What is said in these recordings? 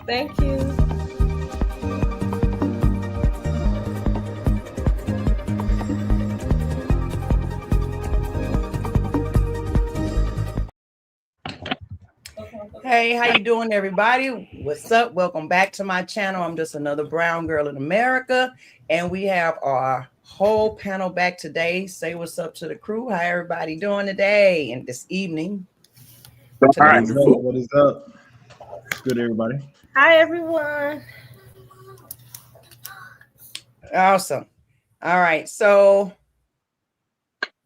Thank you. Hey, how you doing, everybody? What's up? Welcome back to my channel. I'm just another brown girl in America, and we have our whole panel back today. Say what's up to the crew. How everybody doing today and this evening? All right, what is up? Good, everybody. Hi, everyone. Awesome. All right, so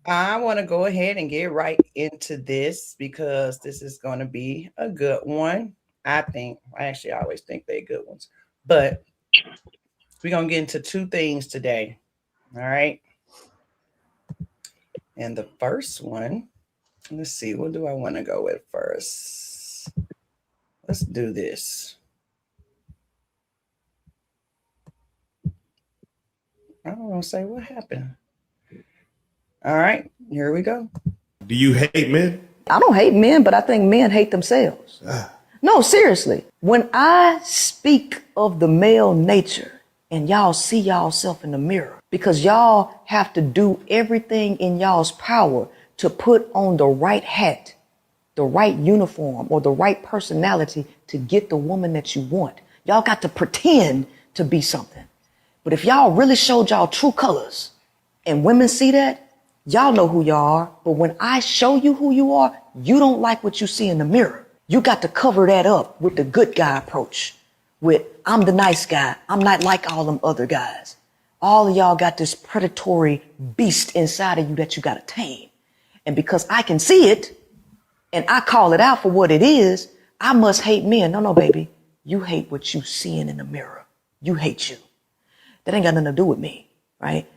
I want to go ahead and get right into this because this is going to be a good one. I always think they're good ones, but we're going to get into two things today. All right. And the first one, let's see, what do I want to go with first? Let's do this. I don't want to say what happened. All right, here we go. Do you hate men? I don't hate men, but I think men hate themselves. No, seriously. When I speak of the male nature and y'all see y'allself in the mirror, because y'all have to do everything in y'all's power to put on the right hat, the right uniform, or the right personality to get the woman that you want. Y'all got to pretend to be something. But if y'all really showed y'all true colors and women see that, y'all know who y'all are. But when I show you who you are, you don't like what you see in the mirror. You got to cover that up with the good guy approach. With, I'm the nice guy. I'm not like all them other guys. All of y'all got this predatory beast inside of you that you got to tame. And because I can see it and I call it out for what it is, I must hate men. No, baby. You hate what you seeing in the mirror. You hate you. That ain't got nothing to do with me, right?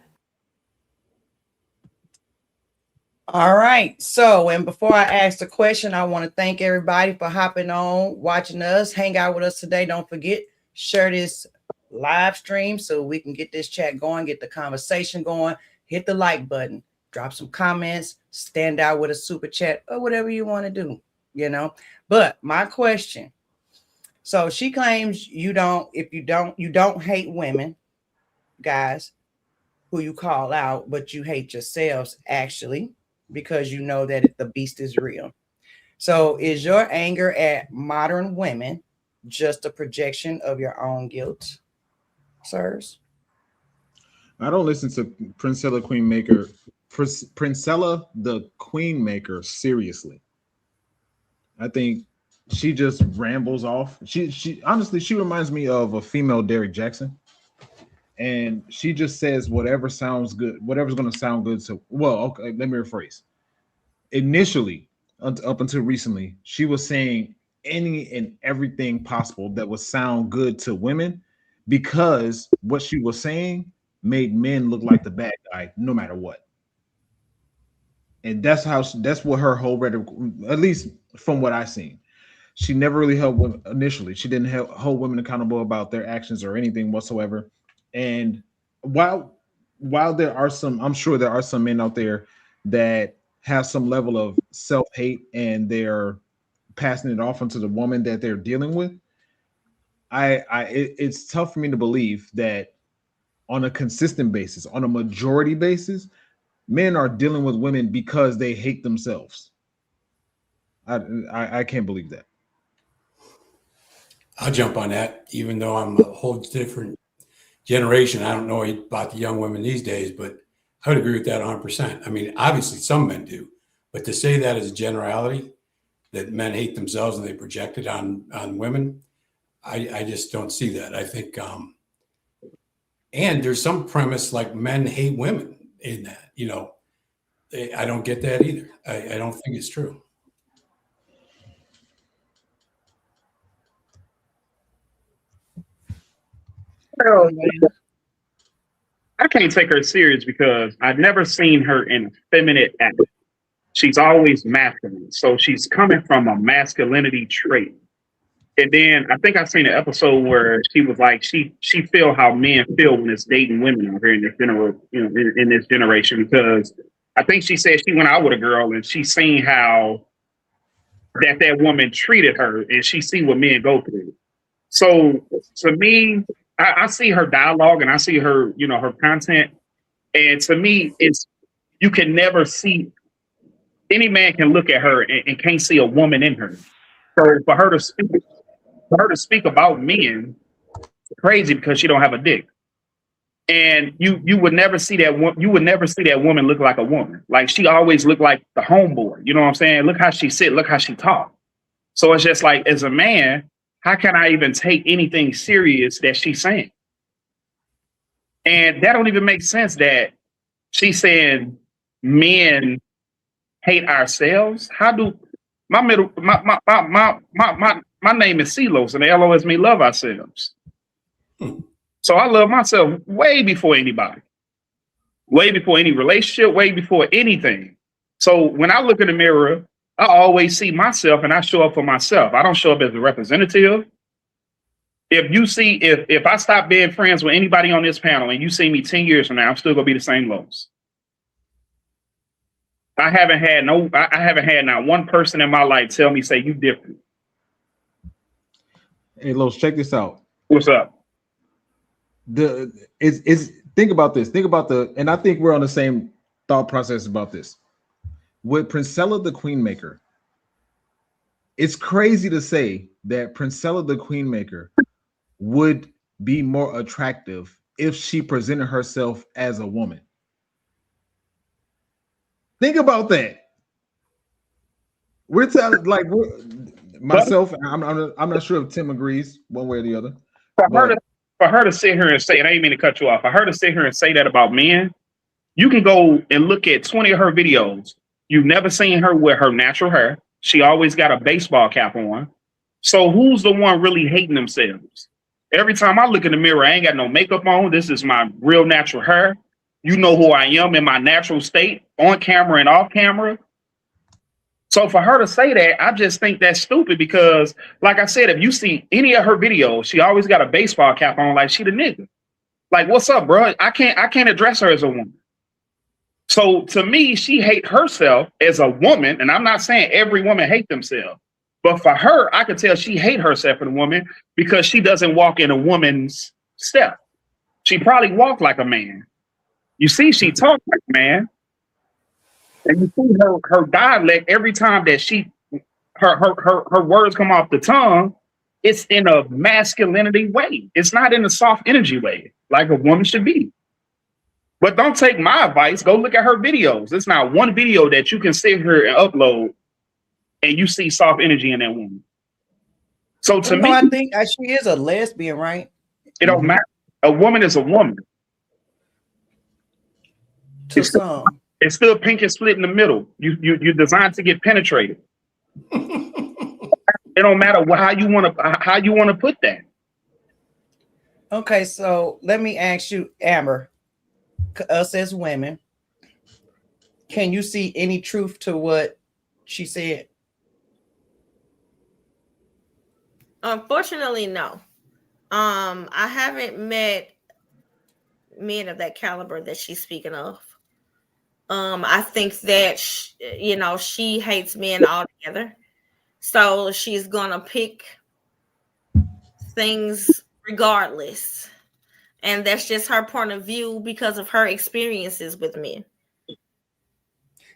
All right. So, and before I ask the question, I want to thank everybody for hopping on, watching us, hang out with us today. Don't forget, share this live stream so we can get this chat going, get the conversation going. Hit the like button, drop some comments, stand out with a super chat or whatever you want to do, you know. But my question, so she claims you don't hate women, guys, who you call out, but you hate yourselves actually, because you know that the beast is real. So is your anger at modern women just a projection of your own guilt, sirs? I don't listen to Princella the Queenmaker seriously. I think she just rambles off. She honestly, she reminds me of a female Derek Jackson. And she just says whatever sounds good, whatever's going to sound good. So, well, okay, let me rephrase. Initially, up until recently, she was saying any and everything possible that would sound good to women because what she was saying made men look like the bad guy no matter what. And that's what her whole rhetoric, at least from what I've seen. She never really held women initially. She didn't hold women accountable about their actions or anything whatsoever. And while there are some, I'm sure there are some men out there that have some level of self-hate and they're passing it off onto the woman that they're dealing with. It's tough for me to believe that on a consistent basis, on a majority basis, men are dealing with women because they hate themselves. I can't believe that. I'll jump on that, even though I'm a whole different generation. I don't know about the young women these days, but I would agree with that 100%. I mean, obviously some men do, but to say that as a generality, that men hate themselves and they project it on women, I just don't see that. I think, and there's some premise like men hate women in that, you know, I don't get that either. I don't think it's true. Well, I can't take her serious because I've never seen her in a feminine act. She's always masculine. So she's coming from a masculinity trait. And then I think I've seen an episode where she was like, she feel how men feel when it's dating women out here in this in this generation, because I think she said she went out with a girl and she's seen how that woman treated her and she see what men go through. So to me, I see her dialogue and I see her, you know, her content. And to me, it's you can never see any man can look at her and can't see a woman in her. So for her to speak about men, it's crazy because she don't have a dick. And you would never see that you would never see that woman look like a woman. Like she always looked like the homeboy. You know what I'm saying? Look how she sit, look how she talk. So it's just like as a man, how can I even take anything serious that she's saying? And that don't even make sense that she's saying men hate ourselves. How do my middle my name is Celos and the LOS mean love ourselves. So I love myself way before anybody, way before any relationship, way before anything. So when I look in the mirror, I always see myself and I show up for myself. I don't show up as a representative. If you see, if I stop being friends with anybody on this panel and you see me 10 years from now, I'm still gonna be the same Los. I haven't had not one person in my life tell me, say you different. Hey, Los, check this out. What's up? Think about this. Think about and I think we're on the same thought process about this. With Princella the Queenmaker, it's crazy to say that Princella the Queenmaker would be more attractive if she presented herself as a woman. Think about that. We're telling myself. I'm not sure if Tim agrees one way or the other. For her to sit here and say, and I didn't mean to cut you off. For her to sit here and say that about men, you can go and look at 20 of her videos. You've never seen her with her natural hair. She always got a baseball cap on. So who's the one really hating themselves? Every time I look in the mirror, I ain't got no makeup on. This is my real natural hair. You know who I am in my natural state, on camera and off camera. So for her to say that, I just think that's stupid because, like I said, if you see any of her videos, she always got a baseball cap on like she the nigga. Like, what's up, bro? I can't address her as a woman. So to me, she hate herself as a woman, and I'm not saying every woman hate themselves, but for her, I could tell she hate herself as a woman because she doesn't walk in a woman's step. She probably walk like a man. You see, she talk like a man. And you see her dialect every time that her words come off the tongue, it's in a masculinity way. It's not in a soft energy way, like a woman should be. But don't take my advice. Go look at her videos. It's not one video that you can sit here and upload and you see soft energy in that woman. So to me, I think she is a lesbian, right? It don't matter. A woman is a woman. To some. It's still pink and split in the middle. You're designed to get penetrated. It don't matter how you want to put that. Okay, so let me ask you, Amber, us as women, can you see any truth to what she said? Unfortunately, no. I haven't met men of that caliber that she's speaking of. I think that she hates men altogether, so she's gonna pick things regardless, and that's just her point of view because of her experiences with men.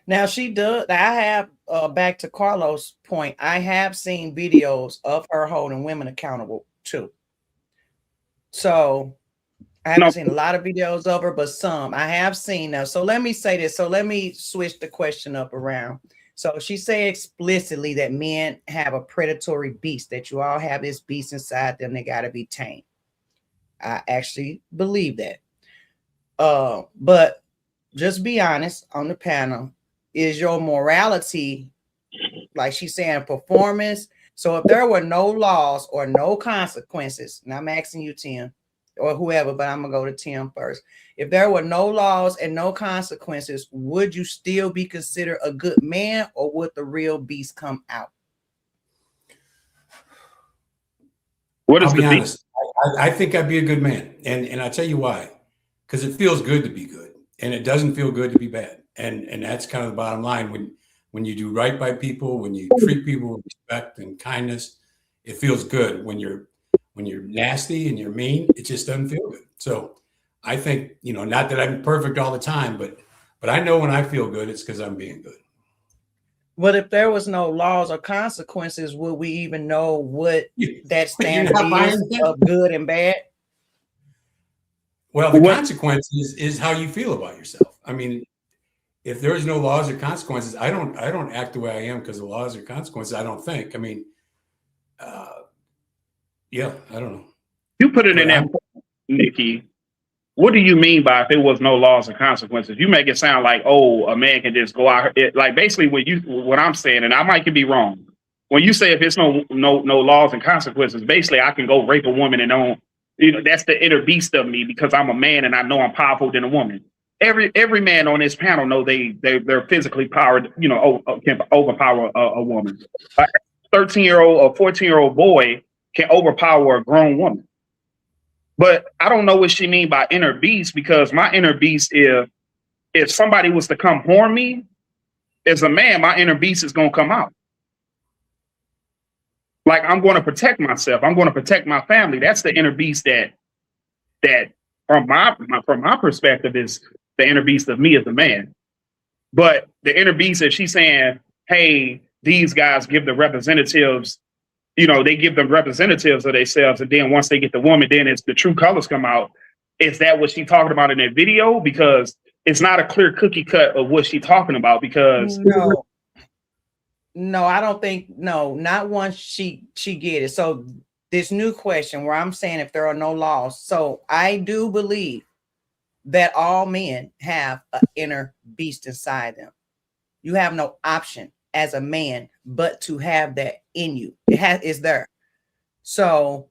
Now she does. I have back to Carlos' point. I have seen videos of her holding women accountable too. So I haven't seen a lot of videos of her, but some I have seen now. So let me say this. So let me switch the question up around. So she said explicitly that men have a predatory beast, that you all have this beast inside them. They got to be tamed. I actually believe that. But just be honest on the panel. Is your morality, like she's saying, performance? So if there were no laws or no consequences, and I'm asking you, Tim, or whoever, but I'm gonna go to Tim first. If there were no laws and no consequences, would you still be considered a good man, or would the real beast come out? I'll be honest. I think I'd be a good man, and I'll tell you why. Because it feels good to be good, and it doesn't feel good to be bad, and that's kind of the bottom line. When you do right by people, when you treat people with respect and kindness, it feels good when when you're nasty and you're mean, it just doesn't feel good. So I think, you know, not that I'm perfect all the time, but I know when I feel good, it's because I'm being good. But if there was no laws or consequences, would we even know what that standard is of good and bad? Well, the consequences is how you feel about yourself. I mean, if there is no laws or consequences, I don't act the way I am because of laws or consequences. I don't think. I mean, yeah, I don't know. You put it in that, Nikki. What do you mean by if there was no laws or consequences? You make it sound like, oh, a man can just go out. Like basically what I'm saying, and I might be wrong. When you say if it's no laws and consequences, basically I can go rape a woman and don't, you know, that's the inner beast of me because I'm a man and I know I'm powerful than a woman. Every man on this panel know they're physically powered, you know, can overpower a woman. A 13-year-old or 14-year-old boy can overpower a grown woman. But I don't know what she mean by inner beast, because my inner beast, if somebody was to come harm me as a man, my inner beast is going to come out. Like, I'm going to protect myself. I'm going to protect my family. That's the inner beast that from my perspective is the inner beast of me as a man. But the inner beast, if she's saying, hey, these guys give the representatives, you know, they give them representatives of themselves, and then once they get the woman, then it's the true colors come out. Is that what she's talking about in that video? Because it's not a clear cookie cut of what she's talking about. Because no, I don't think, no, not once she get it. So this new question where I'm saying if there are no laws. So I do believe that all men have an inner beast inside them. You have no option as a man but to have that in you. It's there. So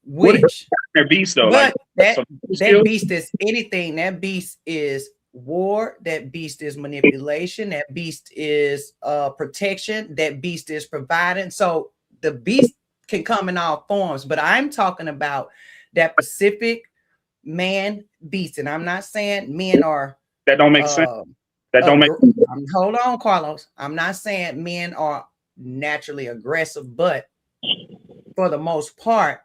which beast though, but like, that beast is anything. That beast is war. That beast is manipulation. That beast is protection. That beast is providing. So the beast can come in all forms, but I'm talking about that specific man beast. And I'm not saying men are that don't make sense. That don't make sense. Hold on, Carlos. I'm not saying men are naturally aggressive, but for the most part,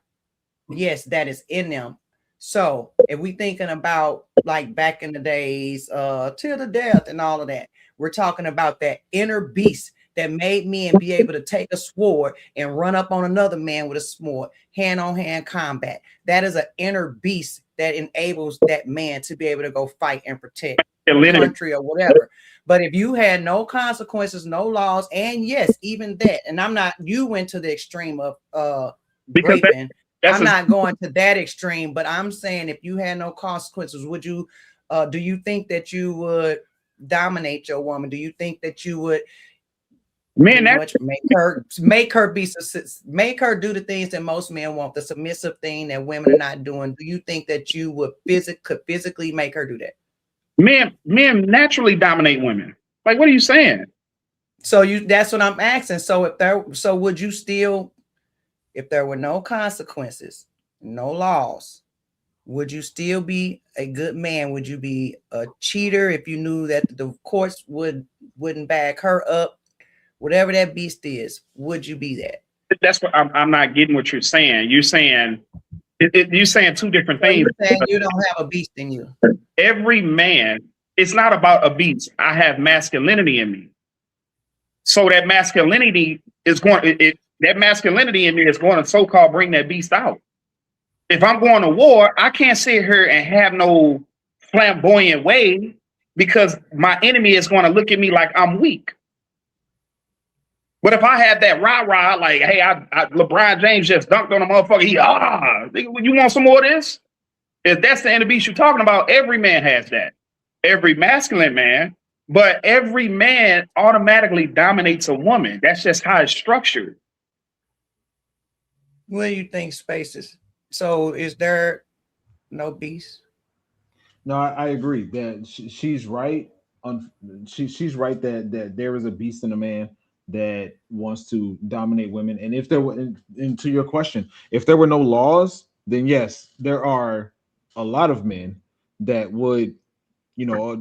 yes, that is in them. So if we thinking about like back in the days, till the death and all of that, we're talking about that inner beast that made men be able to take a sword and run up on another man with a sword, hand-on-hand combat. That is an inner beast that enables that man to be able to go fight and protect the country or whatever. But if you had no consequences, no laws, and yes, even that, and I'm not, you went to the extreme of raping. I'm not going to that extreme, but I'm saying if you had no consequences, would you, do you think that you would dominate your woman? Do you think that you would make her make her do the things that most men want, the submissive thing that women are not doing? Do you think that you would could physically make her do that? Men naturally dominate women. Like, what are you saying? So that's what I'm asking. So would you still, if there were no consequences, no laws, would you still be a good man? Would you be a cheater if you knew that the courts wouldn't back her up? Whatever that beast is, would you be that? That's what I'm not getting what you're saying. You're saying you're saying two different things. You're saying you don't have a beast in you. Every man, it's not about a beast. I have masculinity in me. So that masculinity is that masculinity in me is going to so-called bring that beast out. If I'm going to war, I can't sit here and have no flamboyant way because my enemy is going to look at me like I'm weak. But if I had that rah-rah, like, hey, LeBron James just dunked on a motherfucker, you want some more of this? If that's the inner beast you're talking about, every man has that. Every masculine man, but every man automatically dominates a woman. That's just how it's structured. What do you think, Spaces? So is there no beast? No, I agree that she's right. She's right that there is a beast in a man that wants to dominate women. And if there were, and to your question, if there were no laws, then yes, there are a lot of men that would, you know,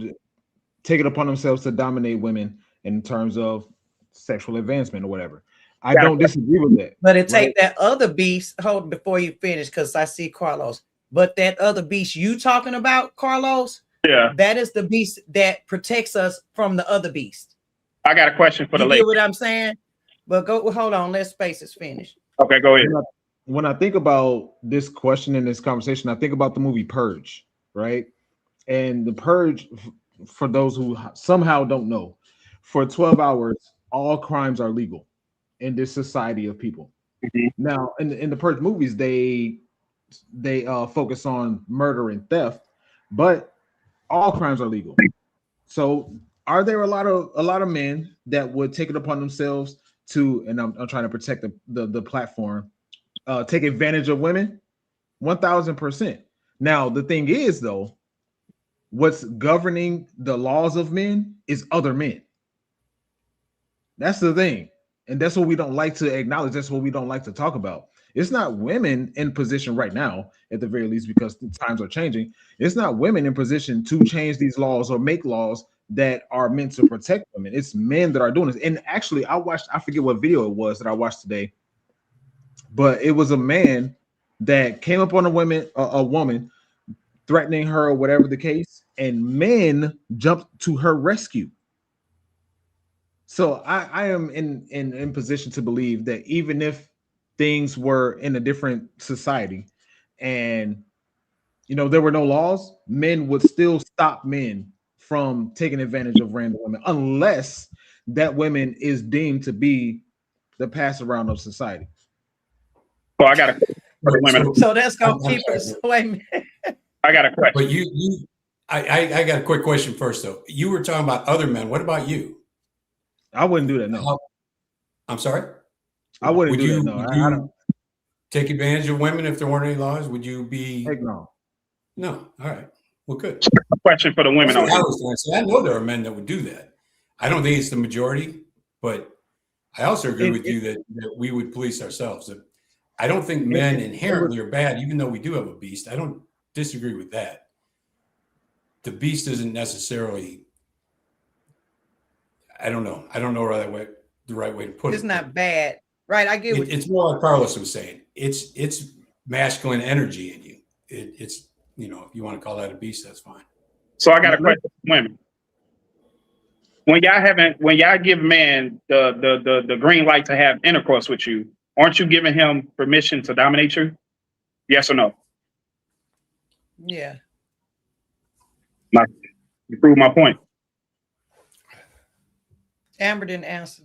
take it upon themselves to dominate women in terms of sexual advancement or whatever. I don't disagree with that. But it take right? that other beast. Hold before you finish, because I see Carlos. But that other beast you talking about, Carlos, Yeah. that is the beast that protects us from the other beast. I got a question for the You lady. get what I'm saying? But go, hold on. Let Spaces finish. Okay, go ahead. When I think about this question in this conversation, I think about the movie Purge, right? And the Purge, for those who somehow don't know, for 12 hours, all crimes are legal in this society of people. Mhm. Now, in the Purge movies, they focus on murder and theft, but all crimes are legal. So, are there a lot of men that would take it upon themselves to, and I'm trying to protect the platform, take advantage of women? 1000%. Now, the thing is, though, what's governing the laws of men is other men. That's the thing. And that's what we don't like to acknowledge. That's what we don't like to talk about. It's not women in position right now, at the very least, because the times are changing. It's not women in position to change these laws or make laws that are meant to protect women. It's men that are doing this. And actually, I forget what video it was that I watched today, but it was a man that came up on a woman, threatening her or whatever the case, and men jumped to her rescue. So I am in position to believe that even if things were in a different society and there were no laws, men would still stop men from taking advantage of random women unless that woman is deemed to be the pass around of society. So I got a question for the women. So that's gonna keep us. Wait a minute. I got a question. But I got a quick question first though. You were talking about other men. What about you? I wouldn't do that. No. I'm sorry. I wouldn't Would do you, that. No. would I you don't. take advantage of women if there weren't any laws? Would you be? Heck no. No. All right. Well, good. A question for the women. That's what I was trying to say. I know there are men that would do that. I don't think it's the majority, but I also agree with you that we would police ourselves. I don't think men inherently are bad, even though we do have a beast. I don't disagree with that. The beast isn't necessarily, I don't know the right way to put it. It's not bad, right? I get It's more like Carlos was saying. It's masculine energy in you. It's if you want to call that a beast, that's fine. So I got a question for women. When y'all give man the green light to have intercourse with you, aren't you giving him permission to dominate you? Yes or no? Yeah. You prove my point. Amber didn't answer.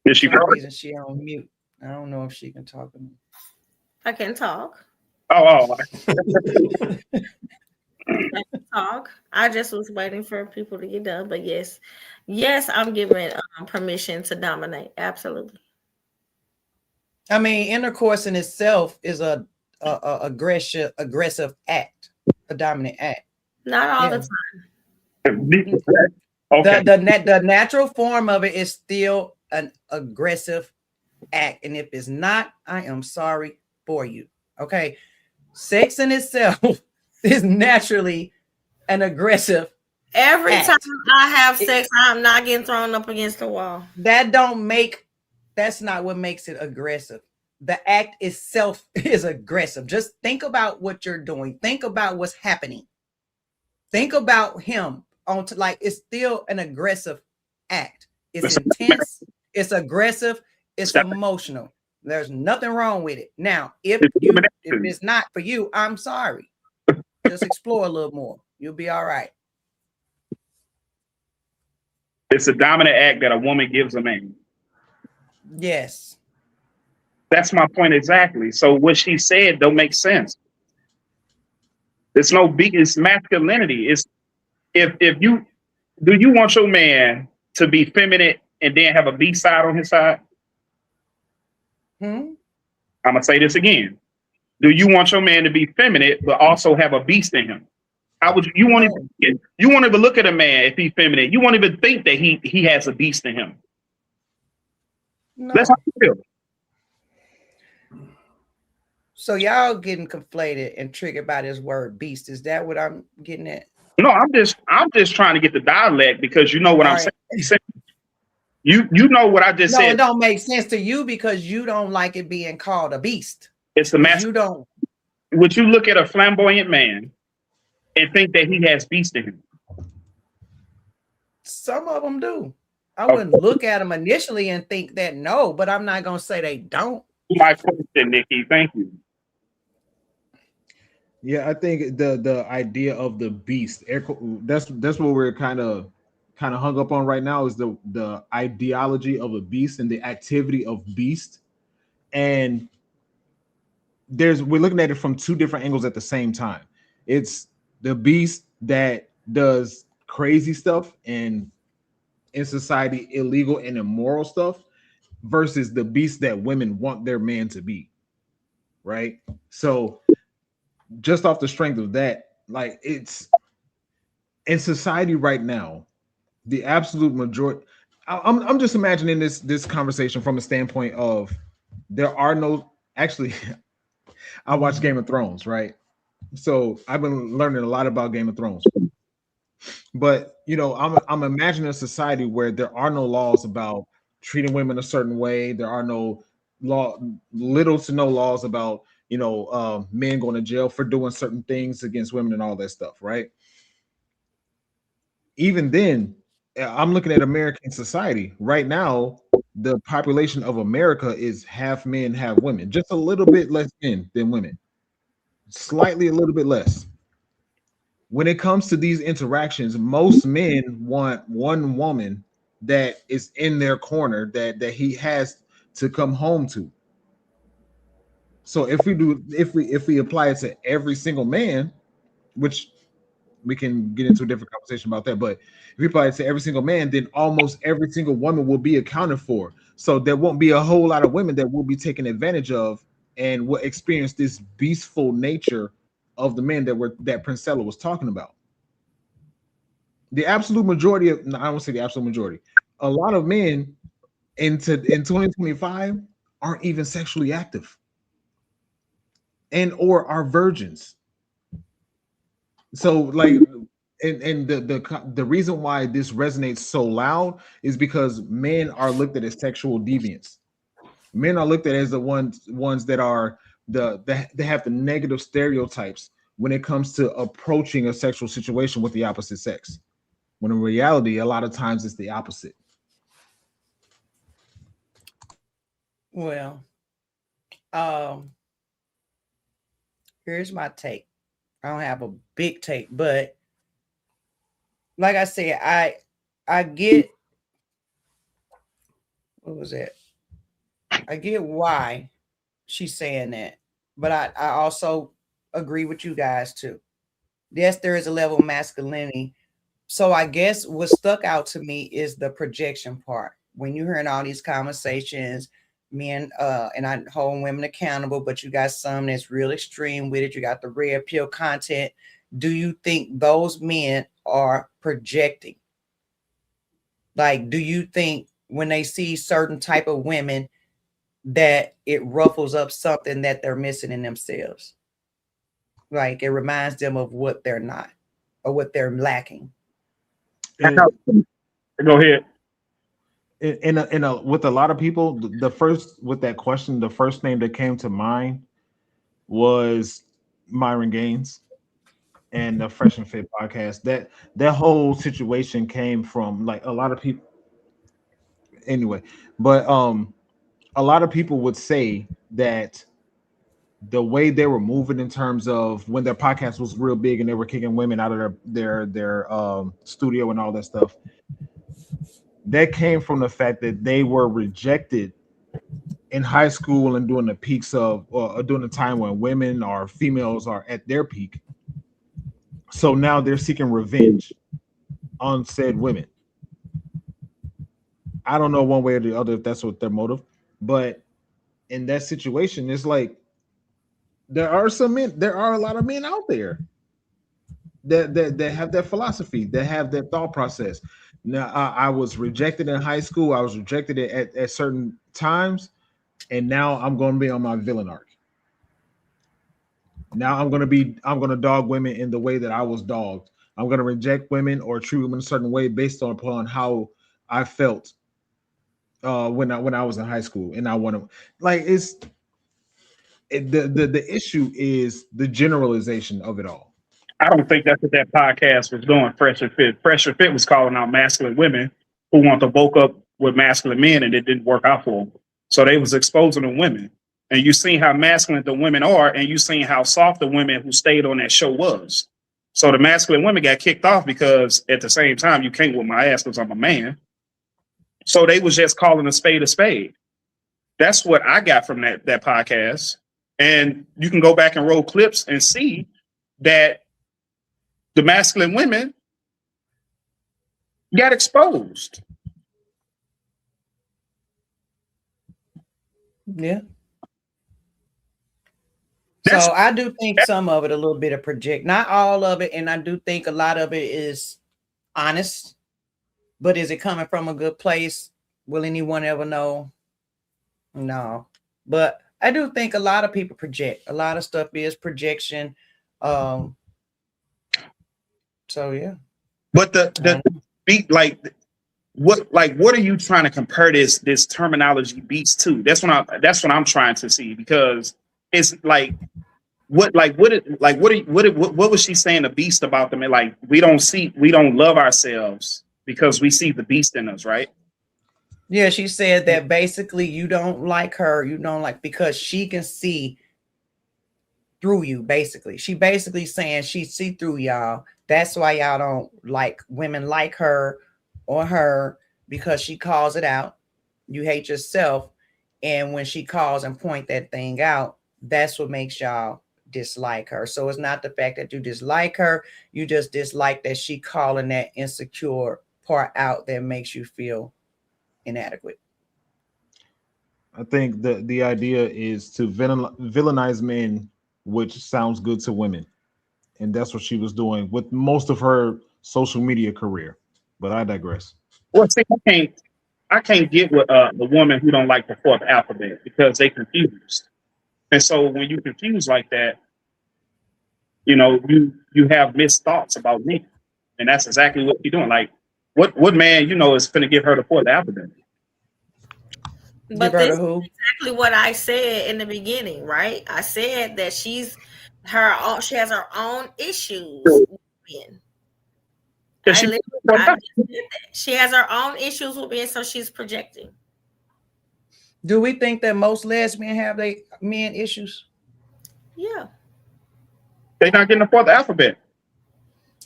Is she? For some reason she on mute. I don't know if she can talk to me. I can talk. Oh. I can talk. I just was waiting for people to get done, but yes, I'm giving permission to dominate. Absolutely. I mean, intercourse in itself is a aggressive act, a dominant act. Not all Yeah. the time. Okay. The natural form of it is still an aggressive act, and if it's not, I am sorry for you. Okay, sex in itself is naturally an aggressive. Every act. time I have sex, I'm not getting thrown up against the wall. That's not what makes it aggressive. The act itself is aggressive. Just think about what you're doing. Think about what's happening. Think about him it's still an aggressive act. It's intense, it's aggressive, it's emotional. There's nothing wrong with it. Now, if it's not for you, I'm sorry. Just explore a little more. You'll be all right. It's a dominant act that a woman gives a man. Yes. That's my point exactly. So what she said don't make sense. It's it's masculinity. It's if you want your man to be feminine and then have a beast side on his side? I'm gonna say this again. Do you want your man to be feminine but also have a beast in him? How would you won't even look at a man if he's feminine. You won't even think that he has a beast in him. No. That's how you feel. So y'all getting conflated and triggered by this word beast. Is that what I'm getting at? No, I'm just trying to get the dialect because you know what I'm saying. You know what I just No, said. it don't make sense to you because you don't like it being called a beast. It's the mask. You don't. Would you look at a flamboyant man and think that he has beast in him? Some of them do. I wouldn't look at them initially and think that no, but I'm not gonna say they don't. My question, Nikki. Thank you. Yeah, I think the idea of the beast, that's what we're kind of hung up on right now, is the ideology of a beast and the activity of beast. And we're looking at it from two different angles at the same time. It's the beast that does crazy stuff and in society illegal and immoral stuff versus the beast that women want their man to be, right? So just off the strength of that, like, it's in society right now, the absolute majority. I'm just imagining this conversation from a standpoint of there are no actually. I watch Game of Thrones, right? So I've been learning a lot about Game of Thrones. But I'm imagining a society where there are no laws about treating women a certain way. There are no little to no laws about men going to jail for doing certain things against women and all that stuff, right? Even then, I'm looking at American society right now. The population of America is half men, half women, just a little bit less men than women, slightly a little bit less. When it comes to these interactions, most men want one woman that is in their corner that he has to come home to. So if we apply it to every single man, which we can get into a different conversation about that, but if we apply it to every single man, then almost every single woman will be accounted for. So there won't be a whole lot of women that will be taken advantage of and will experience this beastful nature of the men that Princella was talking about. The absolute majority of, no, I won't say the absolute majority, a lot of men in 2025 aren't even sexually active and or are virgins. So like, and the reason why this resonates so loud is because men are looked at as sexual deviants. Men are looked at as the ones that are they have the negative stereotypes when it comes to approaching a sexual situation with the opposite sex. When in reality, a lot of times it's the opposite. Well, here's my take. I don't have a big take, but like I said, I get, what was it? I get why she's saying that, but I also agree with you guys too. Yes, there is a level of masculinity. So I guess what stuck out to me is the projection part. When you're hearing all these conversations, men and I hold women accountable, but you got some that's real extreme with it. You got the red pill content. Do you think those men are projecting? Like, do you think when they see certain type of women that it ruffles up something that they're missing in themselves? Like, it reminds them of what they're not or what they're lacking. Go ahead. With a lot of people, the first, with that question, the first name that came to mind was Myron Gaines and the Fresh and Fit podcast. That whole situation came from like a lot of people. Anyway, but a lot of people would say that the way they were moving in terms of when their podcast was real big and they were kicking women out of their studio and all that stuff, that came from the fact that they were rejected in high school and during the peaks of or during the time when women or females are at their peak. So now they're seeking revenge on said women. I don't know one way or the other if that's what their motive, but in that situation, it's like there are a lot of men out there that have that philosophy, that have that thought process. Now, I was rejected in high school. I was rejected at certain times, and now I'm going to be on my villain arc. Now I'm going to dog women in the way that I was dogged. I'm going to reject women or treat women a certain way based upon how I felt when I was in high school, and I want to like the issue is the generalization of it all. I don't think that's what that podcast was doing. Fresh and Fit. Fresh and Fit was calling out masculine women who want to woke up with masculine men, and it didn't work out for them. So they was exposing the women, and you seen how masculine the women are, and you seen how soft the women who stayed on that show was. So the masculine women got kicked off because at the same time you can't whip my ass because I'm a man. So they was just calling a spade a spade. That's what I got from that podcast. And you can go back and roll clips and see that the masculine women got exposed. Yeah. That's- So I do think some of it a little bit of project, not all of it, and I do think a lot of it is honest. But is it coming from a good place? Will anyone ever know? No. But I do think a lot of people project. A lot of stuff is projection. So yeah. But the beat, like what are you trying to compare this terminology beats to? That's what I'm trying to see, because it's like what was she saying the beast about them? And like we don't love ourselves because we see the beast in us, right? Yeah, she said that basically you don't like her, because she can see through you. Basically, she saying she see through y'all. That's why y'all don't like women like her or her, because she calls it out. You hate yourself, and when she calls and point that thing out, that's what makes y'all dislike her. So it's not the fact that you dislike her, you just dislike that she calling that insecure part out that makes you feel inadequate. I think the idea is to villainize men, which sounds good to women, and that's what she was doing with most of her social media career. But I digress. Well, see, I can't get with the woman who don't like the fourth alphabet because they confused. And so when you confuse like that, you know, you have missed thoughts about me, and that's exactly what you're doing. Like, what man is going to give her the fourth alphabet? But this is exactly what I said in the beginning, right? I said that she has her own issues with men. She has her own issues with men, so she's projecting. Do we think that most lesbians have men issues? Yeah. They're not getting the fourth alphabet.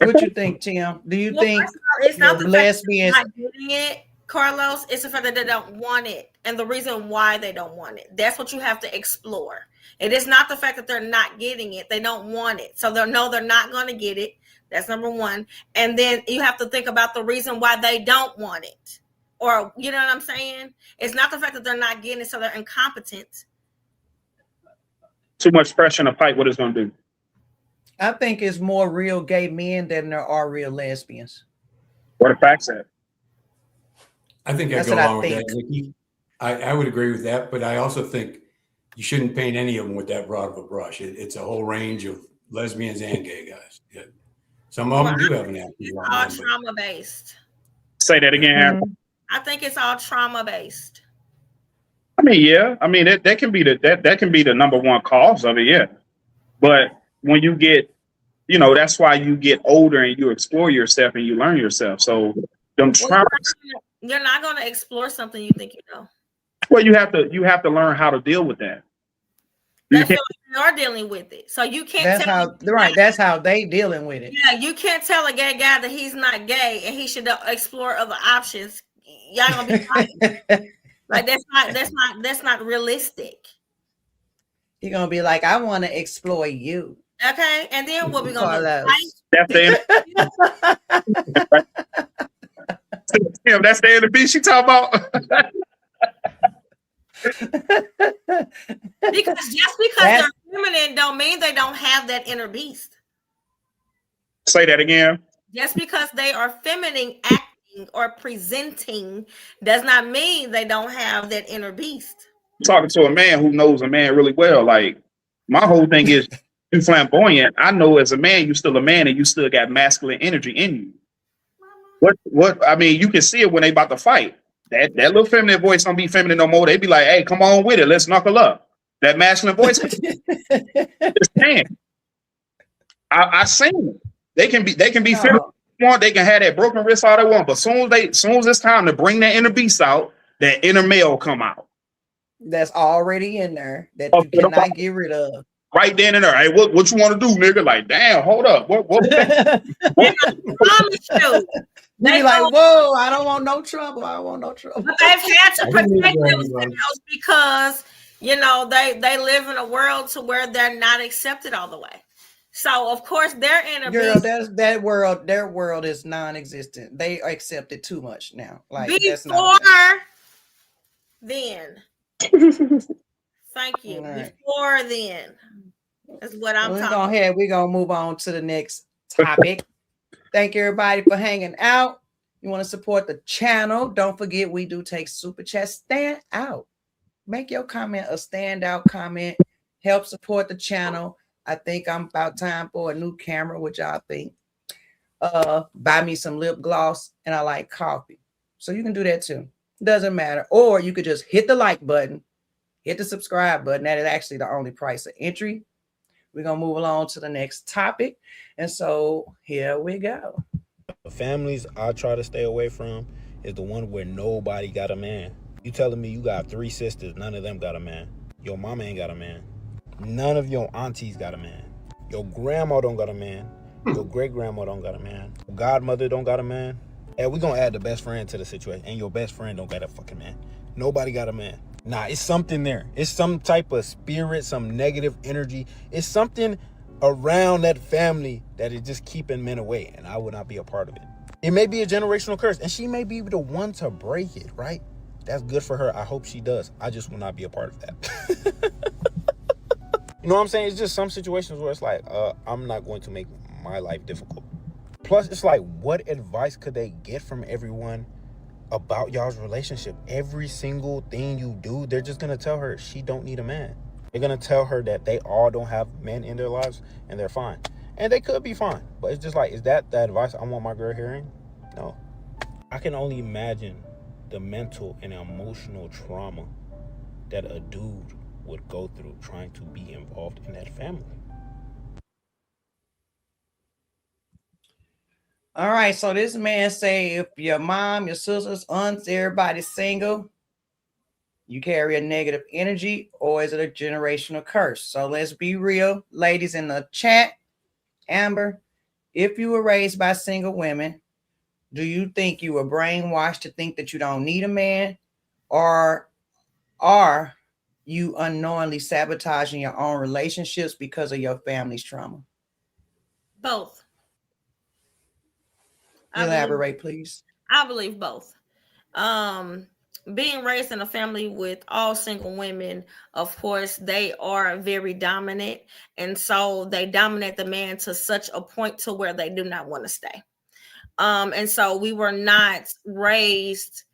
What you think, Tim? Do you think it's not the lesbians not getting it, Carlos? It's the fact that they don't want it, and the reason why they don't want it. That's what you have to explore. It is not the fact that they're not getting it; they don't want it, so they're not going to get it. That's number one, and then you have to think about the reason why they don't want it, or you know what I'm saying? It's not the fact that they're not getting it, so they're incompetent. Too much pressure in a fight. What it's going to do? I think it's more real gay men than there are real lesbians. What the facts at? I think I go along with that, Nikki. I would agree with that, but I also think you shouldn't paint any of them with that broad of a brush. It's a whole range of lesbians and gay guys. Yeah. Some of them do have an attitude. All trauma based. Say that again. I think it's all trauma based. I mean, yeah. I mean, that can be the number one cause of it, yeah. But when you get, that's why you get older and you explore yourself and you learn yourself. So them traumas. You're not going to explore something you think you know. Well, you have to learn how to deal with that. You're dealing with it, so you can't. That's how they dealing with it. Yeah, you can't tell a gay guy that he's not gay and he should explore other options. Y'all gonna be fighting. Like that's not realistic. You're gonna be like, I want to explore you. Okay, and then what we gonna do? That's the end of the beat she talking about. Because just because they're feminine don't mean they don't have that inner beast. Say that again. Just because they are feminine acting or presenting does not mean they don't have that inner beast. I'm talking to a man who knows a man really well. Like, my whole thing is you flamboyant. I know as a man, you still a man and you still got masculine energy in you. What I mean, you can see it when they about to fight. that little feminine voice don't be feminine no more. They be like, hey, come on with it. Let's knuckle up. That masculine voice just can't. I seen it. They can be feminine. They can have that broken wrist all they want, but soon as it's time to bring that inner beast out, that inner male come out. That's already in there that you cannot get rid of. Right then and there. Hey, what you want to do, nigga? Like, damn, hold up. What They be like, whoa, I don't want no trouble. I don't want no trouble. But they've had to protect themselves because, you know, they live in a world to where they're not accepted all the way. So of course their inner girl, their world is non-existent. They accept it too much now. Like before then. Thank you. Right. Before then is what I'm talking about. We're gonna move on to the next topic. Thank everybody for hanging out. You want to support the channel? Don't forget we do take super chat. Stand out. Make your comment a standout comment. Help support the channel. I think I'm about time for a new camera, which I think. Buy me some lip gloss, and I like coffee. So you can do that too. Doesn't matter. Or you could just hit the like button, hit the subscribe button. That is actually the only price of entry. We're going to move along to the next topic. And so here we go. The families I try to stay away from is the one where nobody got a man. You telling me you got 3 sisters, none of them got a man. Your mama ain't got a man. None of your aunties got a man. Your grandma don't got a man. Your great-grandma don't got a man. Your godmother don't got a man. And we're going to add the best friend to the situation. And your best friend don't got a fucking man. Nobody got a man. Nah, it's something there. It's some type of spirit, some negative energy. It's something around that family that is just keeping men away. And I would not be a part of it. It may be a generational curse. And she may be the one to break it, right? That's good for her. I hope she does. I just will not be a part of that. You know what I'm saying? It's just some situations where it's like, I'm not going to make my life difficult. Plus, it's like, what advice could they get from everyone about y'all's relationship? Every single thing you do, they're just going to tell her she don't need a man. They're going to tell her that they all don't have men in their lives and they're fine. And they could be fine. But it's just like, is that the advice I want my girl hearing? No. I can only imagine the mental and emotional trauma that a dude would go through trying to be involved in that family. All right, so this man say if your mom, your sisters, aunts, everybody's single, you carry a negative energy, or is it a generational curse? So let's be real, ladies in the chat. Amber, if you were raised by single women, do you think you were brainwashed to think that you don't need a man, or are you unknowingly sabotaging your own relationships because of your family's trauma? Both. Elaborate, please. I believe both. Being raised in a family with all single women, of course, they are very dominant. And so they dominate the man to such a point to where they do not want to stay. And so we were not raised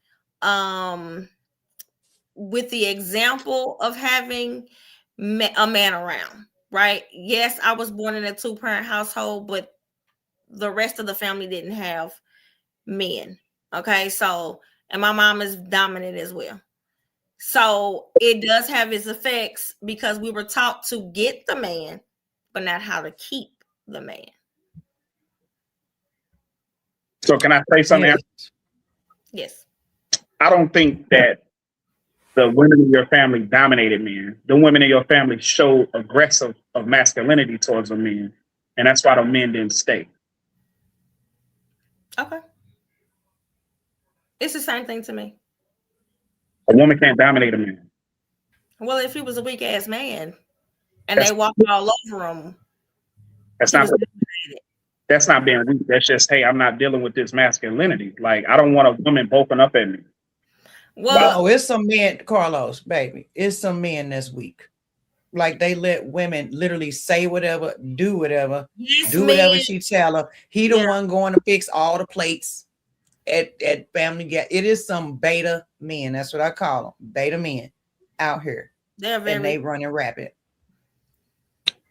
with the example of having a man around, right? Yes, I was born in a 2-parent household, but the rest of the family didn't have men. Okay, so, and my mom is dominant as well. So it does have its effects because we were taught to get the man, but not how to keep the man. So can I say something? Yes. I don't think that the women in your family dominated men. The women in your family showed aggressive of masculinity towards the men. And that's why the men didn't stay. Okay. It's the same thing to me. A woman can't dominate a man. Well, if he was a weak ass man and they walked all over him, that's not being weak. That's just, hey, I'm not dealing with this masculinity. Like, I don't want a woman bulking up at me. Well, it's some men, Carlos, baby. It's some men that's weak. Like they let women literally say whatever, do whatever, do whatever she tell them. He the one going to fix all the plates at family get. It is some beta men. That's what I call them. Beta men out here. They're very, and they running rapid.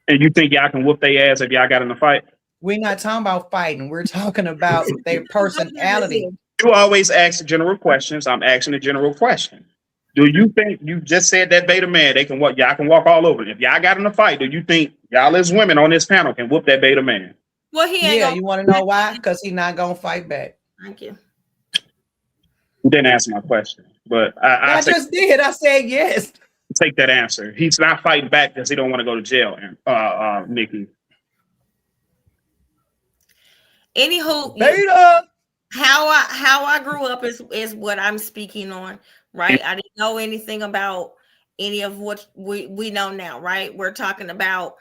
And you think y'all can whoop their ass if y'all got in a fight? We're not talking about fighting. We're talking about their personality. You always ask the general questions. I'm asking the general question. Do you think you just said that beta man? They can walk. Y'all can walk all over it. If y'all got in a fight, do you think y'all as women on this panel can whoop that beta man? Well, he ain't Yeah, gonna. you want to know why? Because he's not gonna fight back. Thank you. You didn't answer my question, but I just did. I said yes. take that answer. He's not fighting back because he don't want to go to jail. Nikki. Anywho, Beta. how I grew up is what I'm speaking on, right? I didn't know anything about any of what we know now, right? We're talking about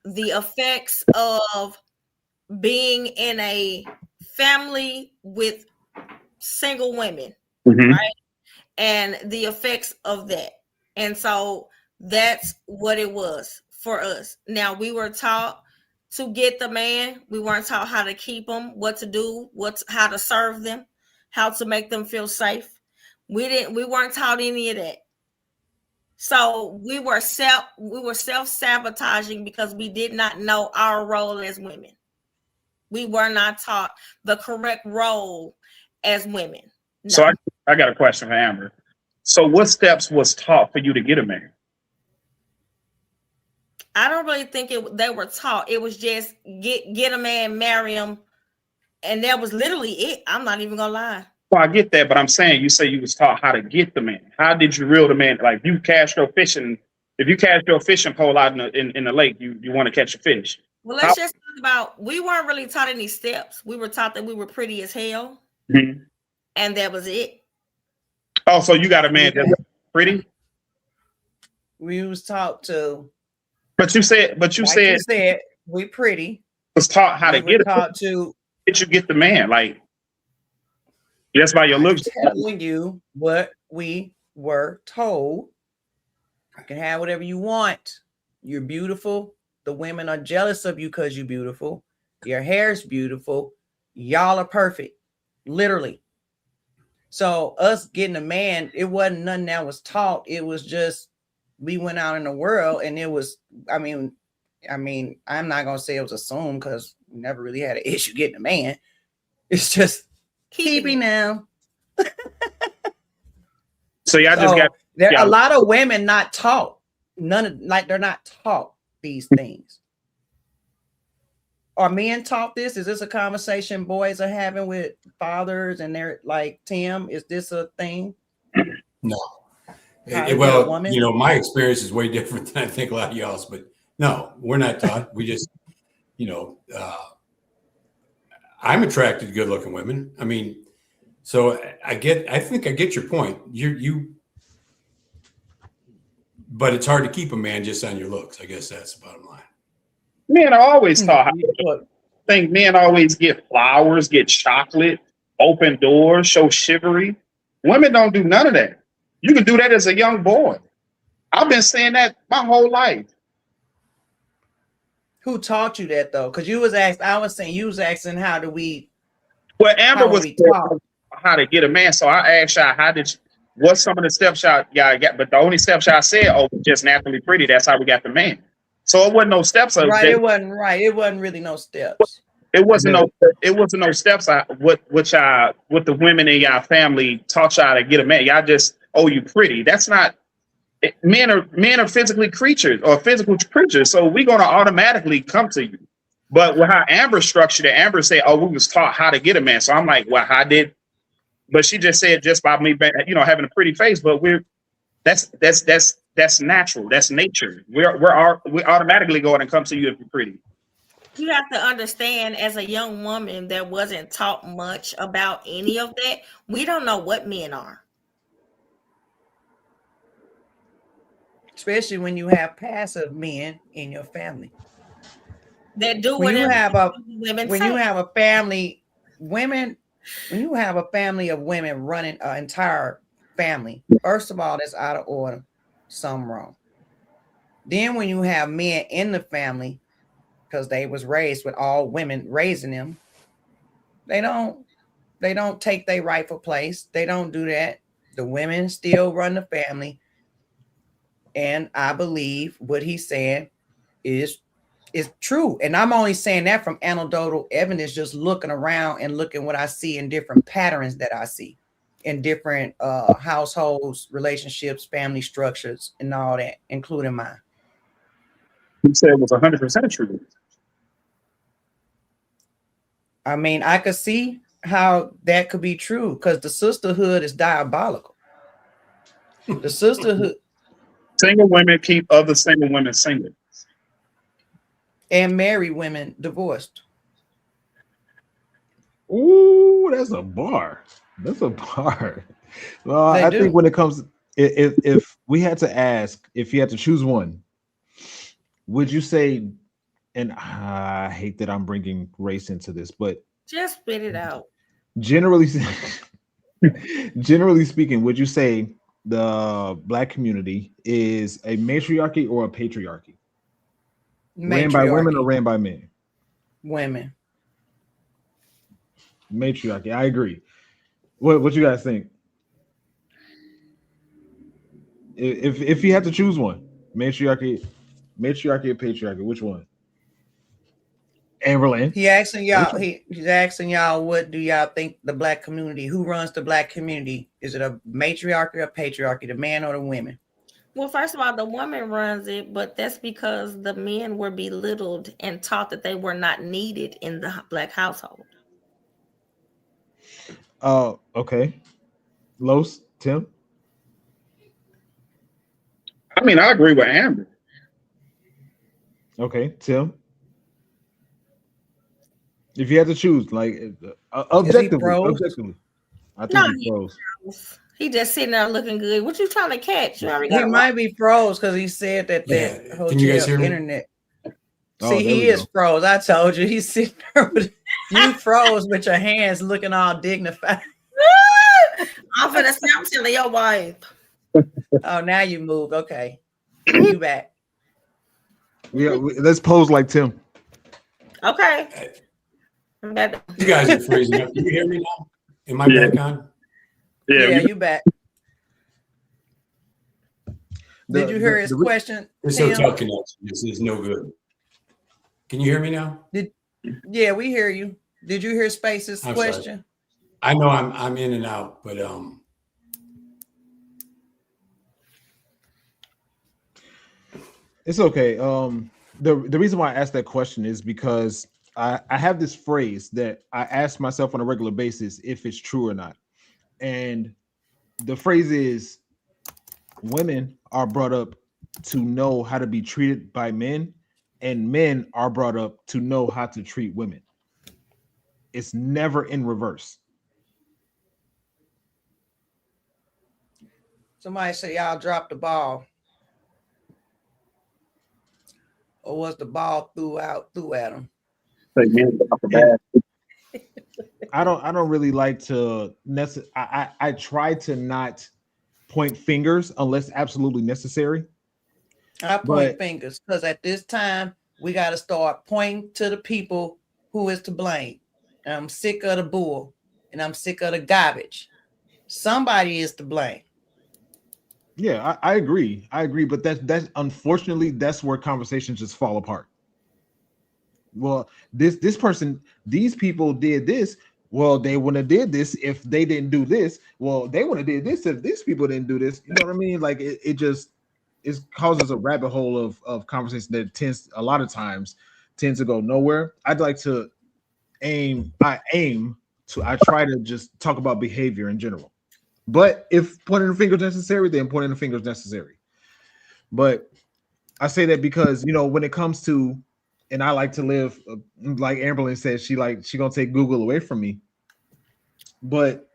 the effects of being in a family with single women, Mhm. right? And the effects of that. And so that's what it was for us. Now, we were taught to get the man. We weren't taught how to keep them, what to do, how to serve them, how to make them feel safe. We weren't taught any of that. So we were self-sabotaging because we did not know our role as women. We were not taught the correct role as women. No. So I got a question for Amber. So what steps was taught for you to get a man? I don't really think they were taught. It was just get a man, marry him, and that was literally it. I'm not even gonna lie. Well, I get that, but I'm saying you say you was taught how to get the man. How did you reel the man? Like you cast your fishing. If you cast your fishing pole out in the lake, you want to catch a fish. Well, let's just talk about. We weren't really taught any steps. We were taught that we were pretty as hell, Mhm. and that was it. Oh, so you got a man that's pretty? We was taught to. But you said we pretty. Was taught how to get it. Taught to. Did you get the man? Like that's by your looks. Telling you what we were told. You can have whatever you want. You're beautiful. The women are jealous of you because you're beautiful. Your hair's beautiful. Y'all are perfect. Literally. So us getting a man, it wasn't nothing that was taught. It was just we went out in the world and it was, I mean, I'm not gonna say it was assumed because we never really had an issue getting a man. It's just keeping now. So y'all just got there are a lot of women not taught. They're not taught these things. Are men taught this? Is this a conversation boys are having with fathers and they're like, Tim, is this a thing? No. Well, you know, my experience is way different than I think a lot of y'all's, but no, we're not taught. We just, you know, I'm attracted to good looking women. I mean, so I think I get your point. But it's hard to keep a man just on your looks. I guess that's the bottom line. Men are always taught how to think. Men always get flowers, get chocolate, open doors, show chivalry. Women don't do none of that. You can do that as a young boy. I've been saying that my whole life. Who taught you that though? Because you was asked, I was saying you was asking how do we Well, Amber was taught how to get a man. So I asked y'all, what's some of the steps y'all got? But the only steps y'all said, just naturally pretty. That's how we got the man. So it wasn't no steps. Right, it wasn't right. It wasn't really no steps. It wasn't no steps. What the women in y'all family taught y'all to get a man. Y'all just, you pretty. That's not. Men are physically creatures or physical creatures. So we're gonna automatically come to you. But with how Amber structured it, Amber said, we was taught how to get a man. So I'm like, well, how did? But she just said just by me, having a pretty face. But that's natural. That's nature. We automatically going to come to you if you're pretty. You have to understand, as a young woman that wasn't taught much about any of that, we don't know what men are. Especially when you have passive men in your family. That do when you have a family, women. When you have a family of women running an entire family, first of all, that's out of order, something wrong. Then when you have men in the family, because they was raised with all women raising them, they don't take their rightful place. They don't do that. The women still run the family. And I believe what he's saying is It's true. And I'm only saying that from anecdotal evidence, just looking around and looking what I see in different patterns that I see in different households, relationships, family structures, and all that, including mine. You said it was 100% true. I mean, I could see how that could be true because the sisterhood is diabolical. The sisterhood. Single women keep other single women single. And married women divorced. Ooh, that's a bar. That's a bar. Well, I think when it comes, if we had to ask, if you had to choose one, would you say, and I hate that I'm bringing race into this, but just spit it out. Generally speaking, would you say the Black community is a matriarchy or a patriarchy? Ran by women or ran by men? Women. Matriarchy. I agree. What you guys think? If you had to choose one, matriarchy or patriarchy, which one? Amberlynn. He's asking y'all, what do y'all think the Black community, who runs the Black community? Is it a matriarchy or patriarchy, the man or the women? Well, first of all, the woman runs it, but that's because the men were belittled and taught that they were not needed in the Black household. Okay. Los, Tim? I mean, I agree with Amber. Okay, Tim? If you had to choose, like objectively, I think he froze. He just sitting there looking good. What you trying to catch? You He might be froze because he said that hotel internet. See, he is froze. I told you, he's sitting there with you froze with your hands looking all dignified. I'm finna say I'm telling your wife. Oh, now you moved. Okay, you back. Yeah, let's pose like Tim. Okay. You guys are freezing up. Can you hear me now? Am I back on? Yeah, you back. Did you hear his question? This hotel connection is no good. Can you hear me now? Yeah, we hear you. Did you hear Space's question? Sorry. I know I'm in and out, but it's okay. The reason why I asked that question is because I have this phrase that I ask myself on a regular basis if it's true or not. And the phrase is, women are brought up to know how to be treated by men, and men are brought up to know how to treat women. It's never in reverse. Somebody say y'all dropped the ball. Or was the ball threw at him? I don't really like to I try to not point fingers unless absolutely necessary. I point fingers because at this time we got to start pointing to the people who is to blame. And I'm sick of the bull and I'm sick of the garbage. Somebody is to blame. Yeah, I agree. But that's unfortunately that's where conversations just fall apart. Well, this person, these people did this. Well, they wouldn't have did this if they didn't do this. Well, they wouldn't have did this if these people didn't do this. You know what I mean? Like it causes a rabbit hole of conversation that a lot of times tends to go nowhere. I'd like to I try to just talk about behavior in general. But if pointing the finger is necessary, then pointing the finger is necessary. But I say that because, when it comes to, and I like to live, like Amberlynn said, she gonna take Google away from me. But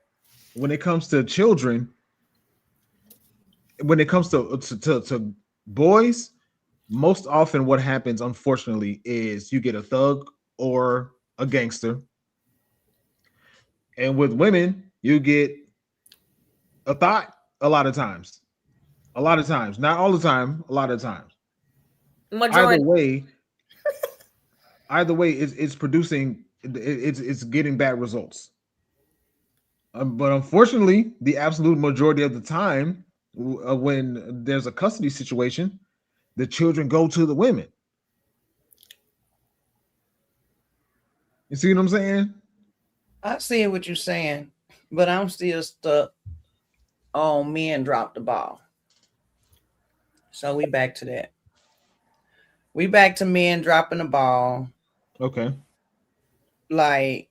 when it comes to children, when it comes to boys, most often what happens, unfortunately, is you get a thug or a gangster. And with women, you get a thought a lot of times. Not all the time, a lot of times. Majority. Either way, it's producing, it's getting bad results. But unfortunately, the absolute majority of the time, when there's a custody situation, the children go to the women. You see what I'm saying? I see what you're saying, but I'm still stuck on men drop the ball. So we back to that. We back to men dropping the ball. Okay. Like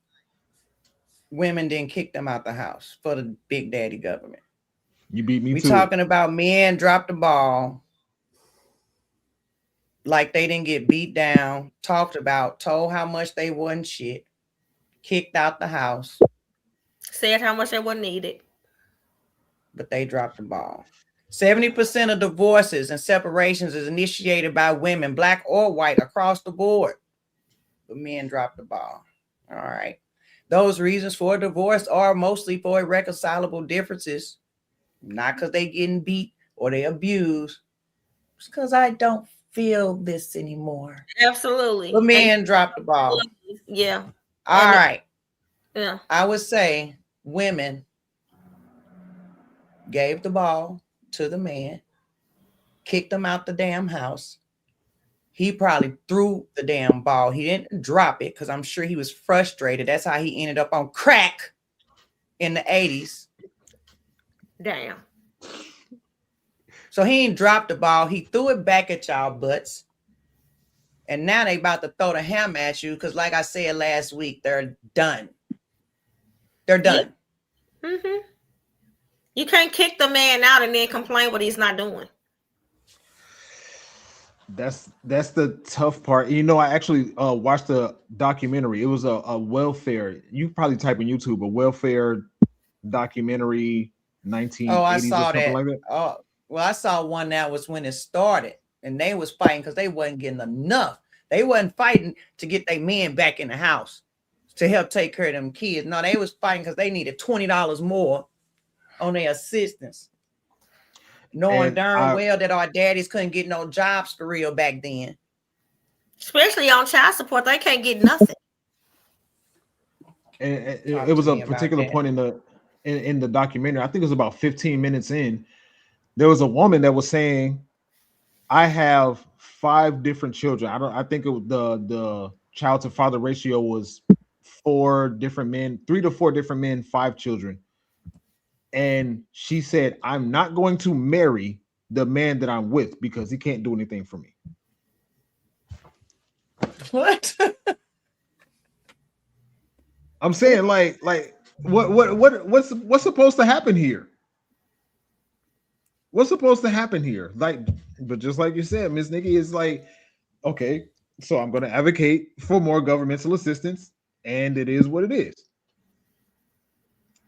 women didn't kick them out the house for the big daddy government. You beat me We to talking about men drop the ball like they didn't get beat down, talked about, told how much they wasn't shit, kicked out the house, Said how much they wasn't needed. but they dropped the ball. 70% of divorces and separations is initiated by women, black or white, across the board. But men drop the ball. All right. Those reasons for divorce are mostly for irreconcilable differences, not because they getting beat or they abused. It's because I don't feel this anymore. Absolutely. But men drop the ball. Yeah. All right. Yeah. I would say women gave the ball to the man, kicked him out the damn house. He probably threw the damn ball. He didn't drop it because I'm sure he was frustrated. That's how he ended up on crack in the 80s. Damn. So he ain't dropped the ball. He threw it back at y'all butts. And now they about to throw the hammer at you because, like I said last week, they're done. They're done. Yeah. Mm-hmm. You can't kick the man out and then complain what he's not doing. That's the tough part. You know, I actually watched a documentary. It was a welfare. You probably type in YouTube a welfare documentary 1980s Oh, I or saw something that. like that. Oh, well, I saw one that was when it started, and they was fighting because they wasn't getting enough. They wasn't fighting to get their men back in the house to help take care of them kids. No, they was fighting because they needed $20 more on their assistance, knowing And darn well that our daddies couldn't get no jobs for real back then. Especially on child support, they can't get nothing. And it was a particular point in the documentary. I think it was about 15 minutes in. There was a woman that was saying, "I have 5 different children. I think the child to father ratio was 4 different men, 3 to 4 different men, 5 children." And she said, "I'm not going to marry the man that I'm with because he can't do anything for me." What? I'm saying, like what's supposed to happen here? What's supposed to happen here? Like, but just like you said, Miss Nikki is like, okay, so I'm going to advocate for more governmental assistance, and it is what it is.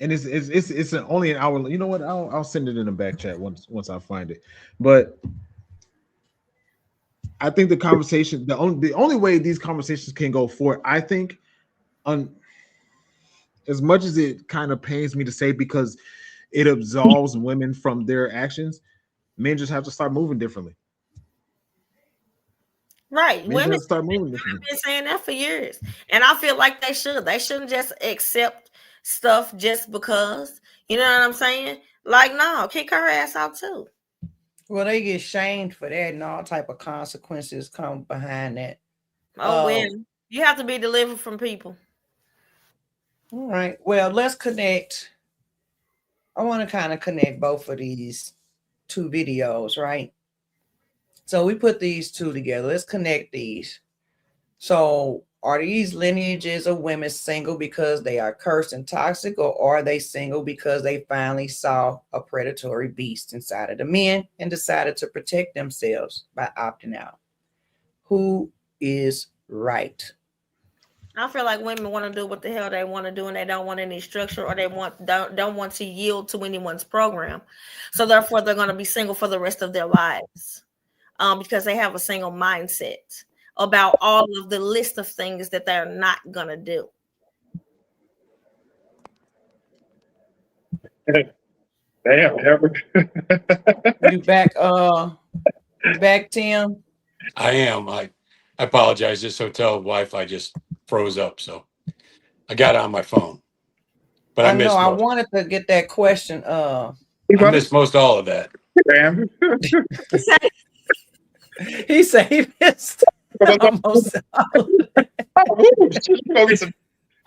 And it's only an hour. You know what? I'll send it in the back chat once I find it. But I think the conversation, the only way these conversations can go forward, I think, as much as it kind of pains me to say because it absolves women from their actions, men just have to start moving differently. Right. Men Women start moving have differently. been saying that for years. And I feel like they should. They shouldn't just accept stuff just because. You know what I'm saying? Like, no, kick her ass out too. Well, they get shamed for that, and all type of consequences come behind that. Oh, well, you have to be delivered from people. All right. Well, let's connect. I want to kind of connect both of these 2 videos, right? So we put these 2 together. Let's connect these. So are these lineages of women single because they are cursed and toxic, or are they single because they finally saw a predatory beast inside of the men and decided to protect themselves by opting out? Who is right? I feel like women want to do what the hell they want to do, and they don't want any structure, or they don't want to yield to anyone's program. So therefore, they're going to be single for the rest of their lives, because they have a single mindset about all of the list of things that they're not going to do. Damn, Herbert. You back, Tim? I am. I apologize. This hotel Wi-Fi just froze up, so I got it on my phone. But I missed. I wanted to get that question. I missed most all of that. Damn. He said he missed almost all of that.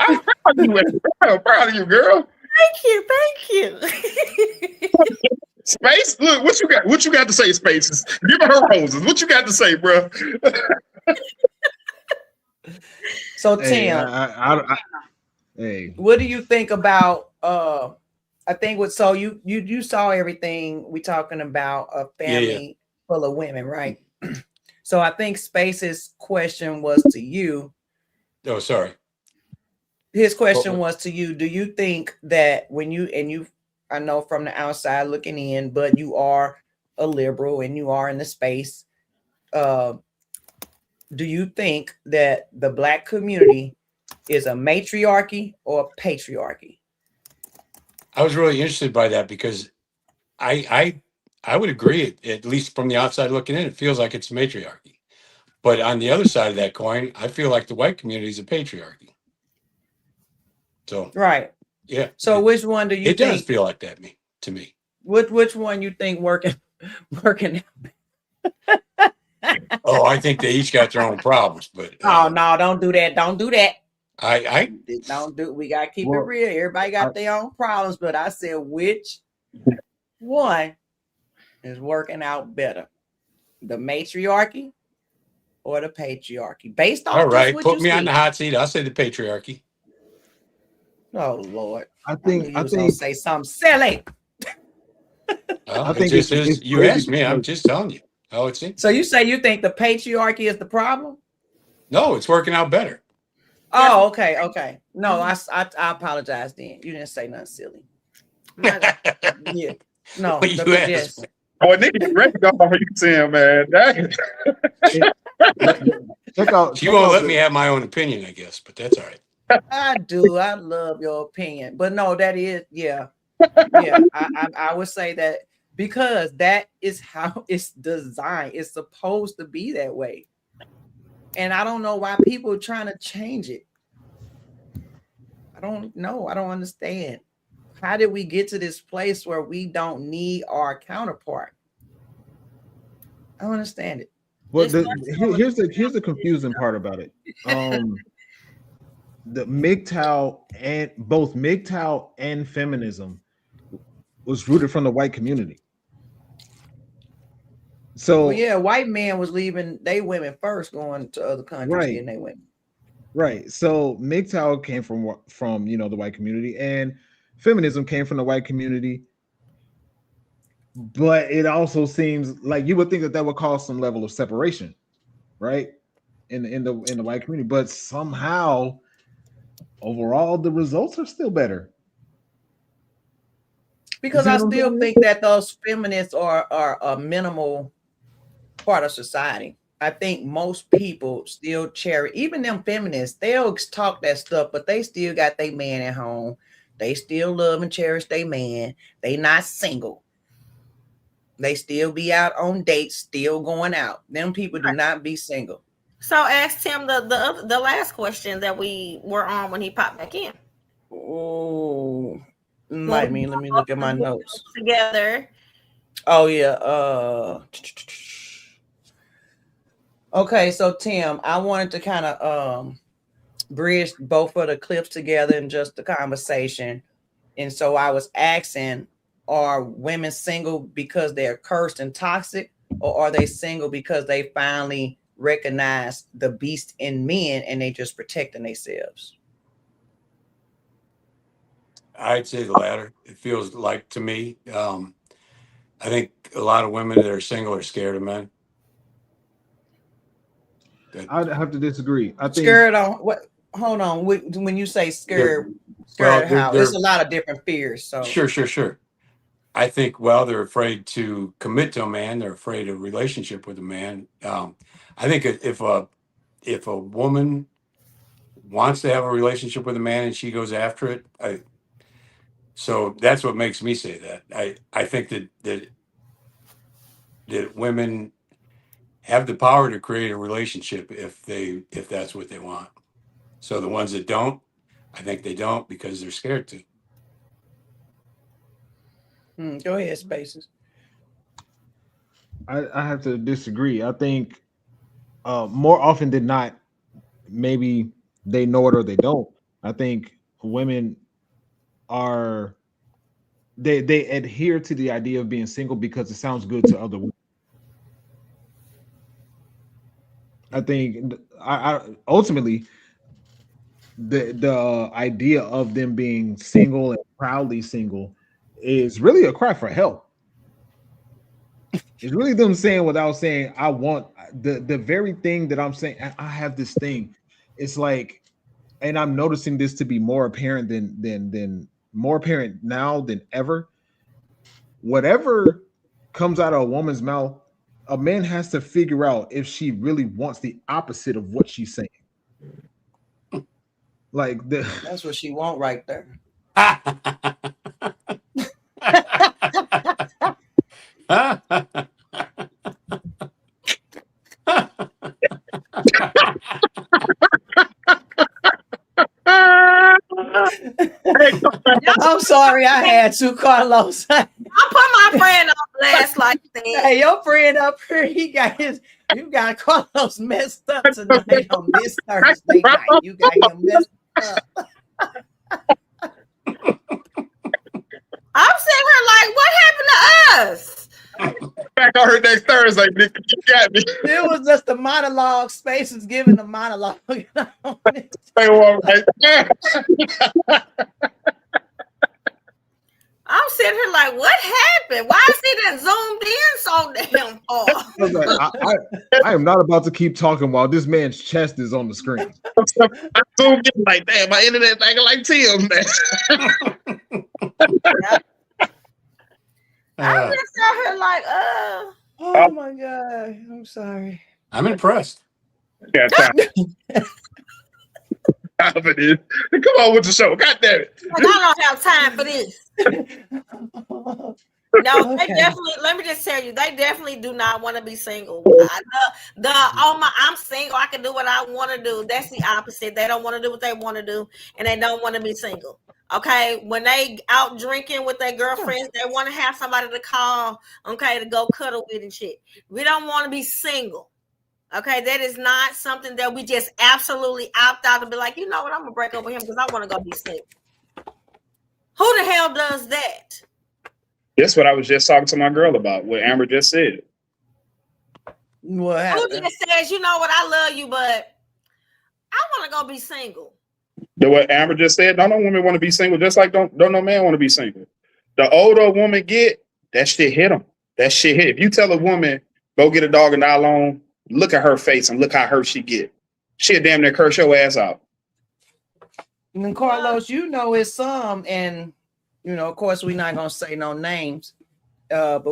I'm proud of you. I'm proud of you, girl. Thank you. Space, look, what you got? What you got to say, Spaces? Give her roses. What you got to say, bro? So Hey, Tim, hey, what do you think about I think what so you saw everything we talking about a family full of women, right? So I think Space's question was to you. Oh, sorry. His question was to you. Do you think that when you I know from the outside looking in, but you are a liberal and you are in the space, do you think that the Black community is a matriarchy or a patriarchy? I was really interested by that because I would agree, at least from the outside looking in, it feels like it's a matriarchy. But on the other side of that coin, I feel like the white community is a patriarchy. So right. yeah. So which one do you think? It does feel like that to me. Which one you think working? Oh, I think they each got their own problems, but oh no, don't do that. Don't do that. I don't do. We gotta keep it real. Everybody got their own problems, but I said which one is working out better, the matriarchy or the patriarchy? Based off all right, what put you me see. on the hot seat. I'll say the patriarchy. Oh Lord, I think gonna say something silly. Well, I think it's you asked me. I'm just telling you how it seems. So you say you think the patriarchy is the problem? No, it's working out better. Oh, okay, okay. No, I apologize. Then you didn't say nothing silly. Yeah, no, you yes. Oh, nigga, you ready to go off you saying, man? Check out. She won't let me have my own opinion, I guess, but that's all right. I do. I love your opinion, but no, that is yeah. I would say that because that is how it's designed. It's supposed to be that way, and I don't know why people are trying to change it. I don't know. I don't understand. How did we get to this place where we don't need our counterpart? I don't understand it. Well, here's the confusing part about it. The MGTOW and both MGTOW and feminism was rooted from the white community. So well, yeah, white man was leaving they women first, going to other countries, right, and they went. Right. So MGTOW came from the white community, and feminism came from the white community. But it also seems like you would think that would cause some level of separation, right? In the white community, but somehow overall the results are still better. Because I still think that those feminists are a minimal part of society. I think most people still cherish, even them feminists, they'll talk that stuff, but they still got their man at home. They still love and cherish their man. They not single. They still be out on dates, still going out. Them people do not be single. So ask Tim the last question that we were on when he popped back in. Oh, let me look at my notes together. Oh yeah. Okay, so Tim, I wanted to kind of bridge both of the clips together in just the conversation. And so I was asking, are women single because they're cursed and toxic, or are they single because they finally recognize the beast in men and they just protecting themselves? I'd say the latter. It feels like to me. I think a lot of women that are single are scared of men. I'd have to disagree. I think scared on what? Hold on. When you say scared, how? There's a lot of different fears. So sure. I think they're afraid to commit to a man. They're afraid of a relationship with a man. I think if a woman wants to have a relationship with a man and she goes after it, so that's what makes me say that. I think that women have the power to create a relationship if that's what they want. So the ones that don't, I think they don't because they're scared to. Go ahead, Spaces. I have to disagree. I think more often than not, maybe they know it or they don't. I think women are they adhere to the idea of being single because it sounds good to other women. I think I ultimately the idea of them being single and proudly single is really a cry for help. It's really them saying without saying, I want the very thing that I'm saying. I have this thing. It's like, and I'm noticing this to be more apparent than more apparent now than ever. Whatever comes out of a woman's mouth, a man has to figure out if she really wants the opposite of what she's saying. Like that's what she want right there. I'm sorry, I had to, Carlos. I put my friend on blast like that. Hey, your friend up here, you got Carlos messed up tonight on this Thursday night. You got him messed up. I'm sitting here like, what happened to us? Back on her next Thursday, you got me. It was just the monologue. Space is giving the monologue. I'm sitting here like, what happened? Why is he then zoomed in so damn far? I am not about to keep talking while this man's chest is on the screen. I zoomed in like, damn, my internet's acting like Tim, man. I'm just out here like, oh my God. I'm sorry. I'm impressed. Yeah, time for this. Come on with the show. God damn it. I don't have time for this. No, Okay. they definitely, let me just tell you, they definitely do not want to be single. I'm single, I can do what I want to do. That's the opposite. They don't want to do what they want to do, and they don't want to be single. Okay, when they out drinking with their girlfriends, they want to have somebody to call, okay, to go cuddle with and shit. We don't want to be single. Okay, that is not something that we just absolutely opt out and be like, you know what, I'm gonna break up with him because I want to go be single. Who the hell does that? That's what I was just talking to my girl about, what Amber just said. What happened? Who just says, you know what, I love you, but I want to go be single. What Amber just said, don't no woman want to be single, just like don't no man want to be single. The older a woman get, that shit hit them. That shit hit. If you tell a woman, go get a dog and die alone, look at her face and look how hurt she get. She'll damn near curse your ass out. And then Carlos, you know it's some, and you know, of course, we're not gonna say no names. But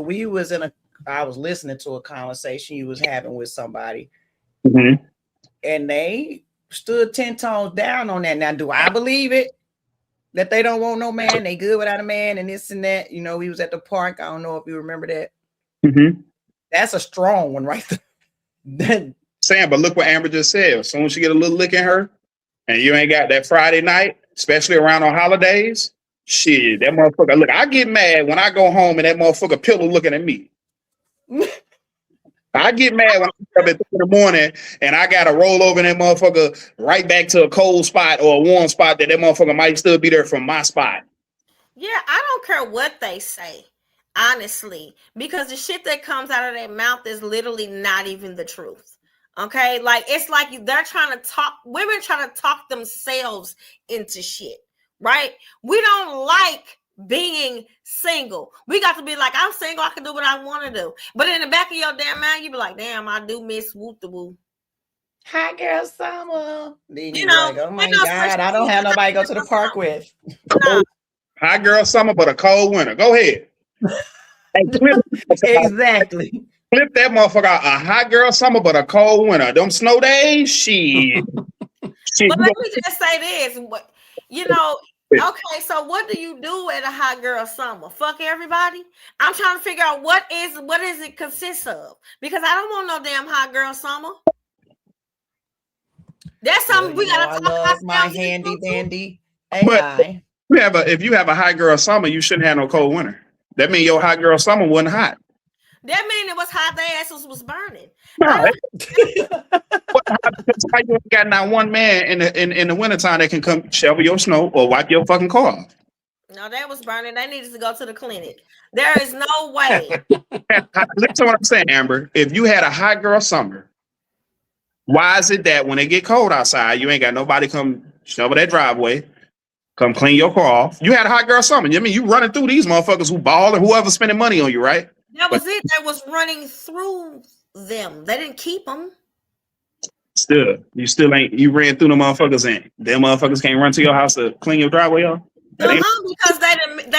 I was listening to a conversation you was having with somebody, and they stood 10 tones down on that. Now, do I believe it? That they don't want no man, they good without a man, and this and that. You know, we was at the park. I don't know if you remember that. That's a strong one right there. Sam, but look what Amber just said. As soon as she get a little lick in her, and you ain't got that Friday night, especially around on holidays, shit, that motherfucker. Look, I get mad when I go home and that motherfucker pillow looking at me. I get mad when I wake up at 3 in the morning and I gotta roll over that motherfucker right back to a cold spot or a warm spot that motherfucker might still be there from my spot. Yeah, I don't care what they say, honestly, because the shit that comes out of their mouth is literally not even the truth. Okay, like it's like they're trying to talk, women trying to talk themselves into shit, right? We don't like being single. We got to be like, I'm single, I can do what I want to do. But in the back of your damn mind, you be like, damn, I do miss whoop the woo. Hi, girl, summer. Then You know, like, oh my God, I don't have nobody to go to the park with. No. Hot girl summer, but a cold winter. Go ahead. Exactly. Flip that motherfucker out. A hot girl summer, but a cold winter. Them snow days, shit. But let me just say this. You know, okay, so what do you do at a hot girl summer? Fuck everybody? I'm trying to figure out what is it consists of, because I don't want no damn hot girl summer. That's something we gotta talk about. My handy dandy AI. If you have a hot girl summer, you shouldn't have no cold winter. That means your hot girl summer wasn't hot. That mean it was hot. Their asses was burning. No, I because you ain't got not one man in the wintertime that can come shovel your snow or wipe your fucking car off. No, that was burning. They needed to go to the clinic. There is no way. Listen to what I'm saying, Amber. If you had a hot girl summer, why is it that when it get cold outside, you ain't got nobody come shovel that driveway, come clean your car off? You had a hot girl summer. I mean, you running through these motherfuckers who ball and whoever spending money on you, right? That was it. That was running through them. They didn't keep them. Still, you ran through the motherfuckers and them motherfuckers can't run to your house to clean your driveway off. Because they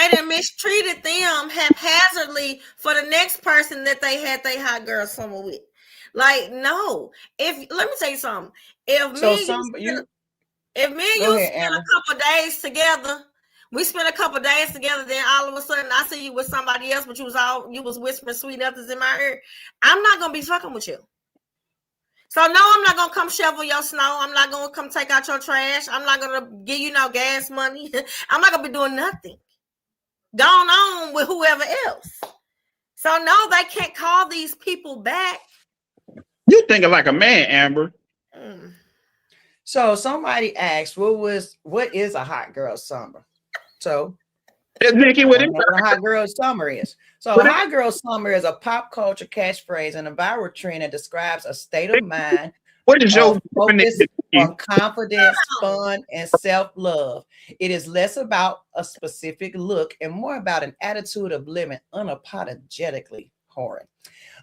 done mistreated them haphazardly for the next person that they had their hot girl summer with. Like, no. Let me tell you something. If me and you spend a couple days together, then all of a sudden I see you with somebody else, but you was whispering sweet nothings in my ear. I'm not gonna be fucking with you. So no, I'm not gonna come shovel your snow. I'm not gonna come take out your trash. I'm not gonna give you no gas money. I'm not gonna be doing nothing. Going on with whoever else. So no, they can't call these people back. You thinking like a man, Amber. So somebody asked, what is a hot girl summer? So Nikki, what a hot girl summer is. So a hot girl summer is a pop culture catchphrase and a viral trend that describes a state of mind. What is your focus on confidence, fun, and self-love? It is less about a specific look and more about an attitude of living unapologetically hard.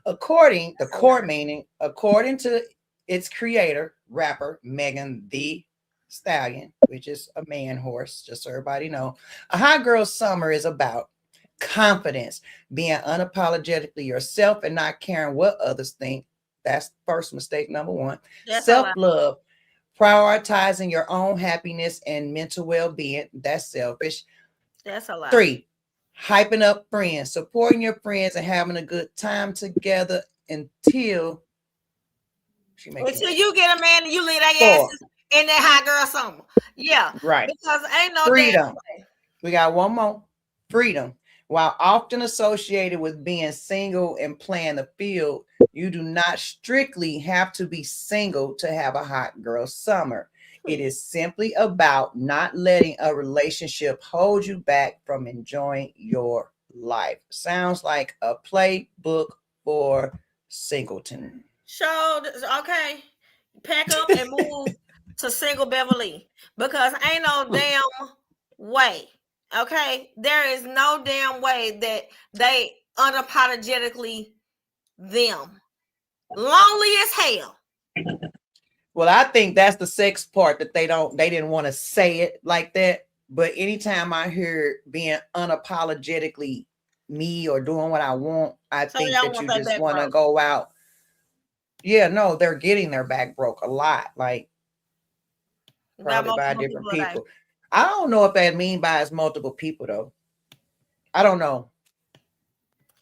According to its creator, rapper Megan Thee Stallion, which is a man horse, just so everybody know, a hot girl summer is about confidence, being unapologetically yourself and not caring what others think. That's first mistake number one. Self-love, prioritizing your own happiness and mental well-being. That's selfish. That's a lot. 3, hyping up friends, supporting your friends and having a good time together until you get a man and you leave their asses in that hot girl summer. Yeah. Right. Because ain't no freedom. We got one more. Freedom. While often associated with being single and playing the field, you do not strictly have to be single to have a hot girl summer. It is simply about not letting a relationship hold you back from enjoying your life. Sounds like a playbook for singleton. So, okay, pack up and move to single Beverly because ain't no damn way. Okay, there is no damn way that they unapologetically them lonely as hell. Well, I think that's the sex part that they didn't want to say it like that. But anytime I hear being unapologetically me or doing what I want, I think that you just want to go out. Yeah, no, they're getting their back broke a lot, like probably by different people. I don't know if that mean by as multiple people though. I don't know.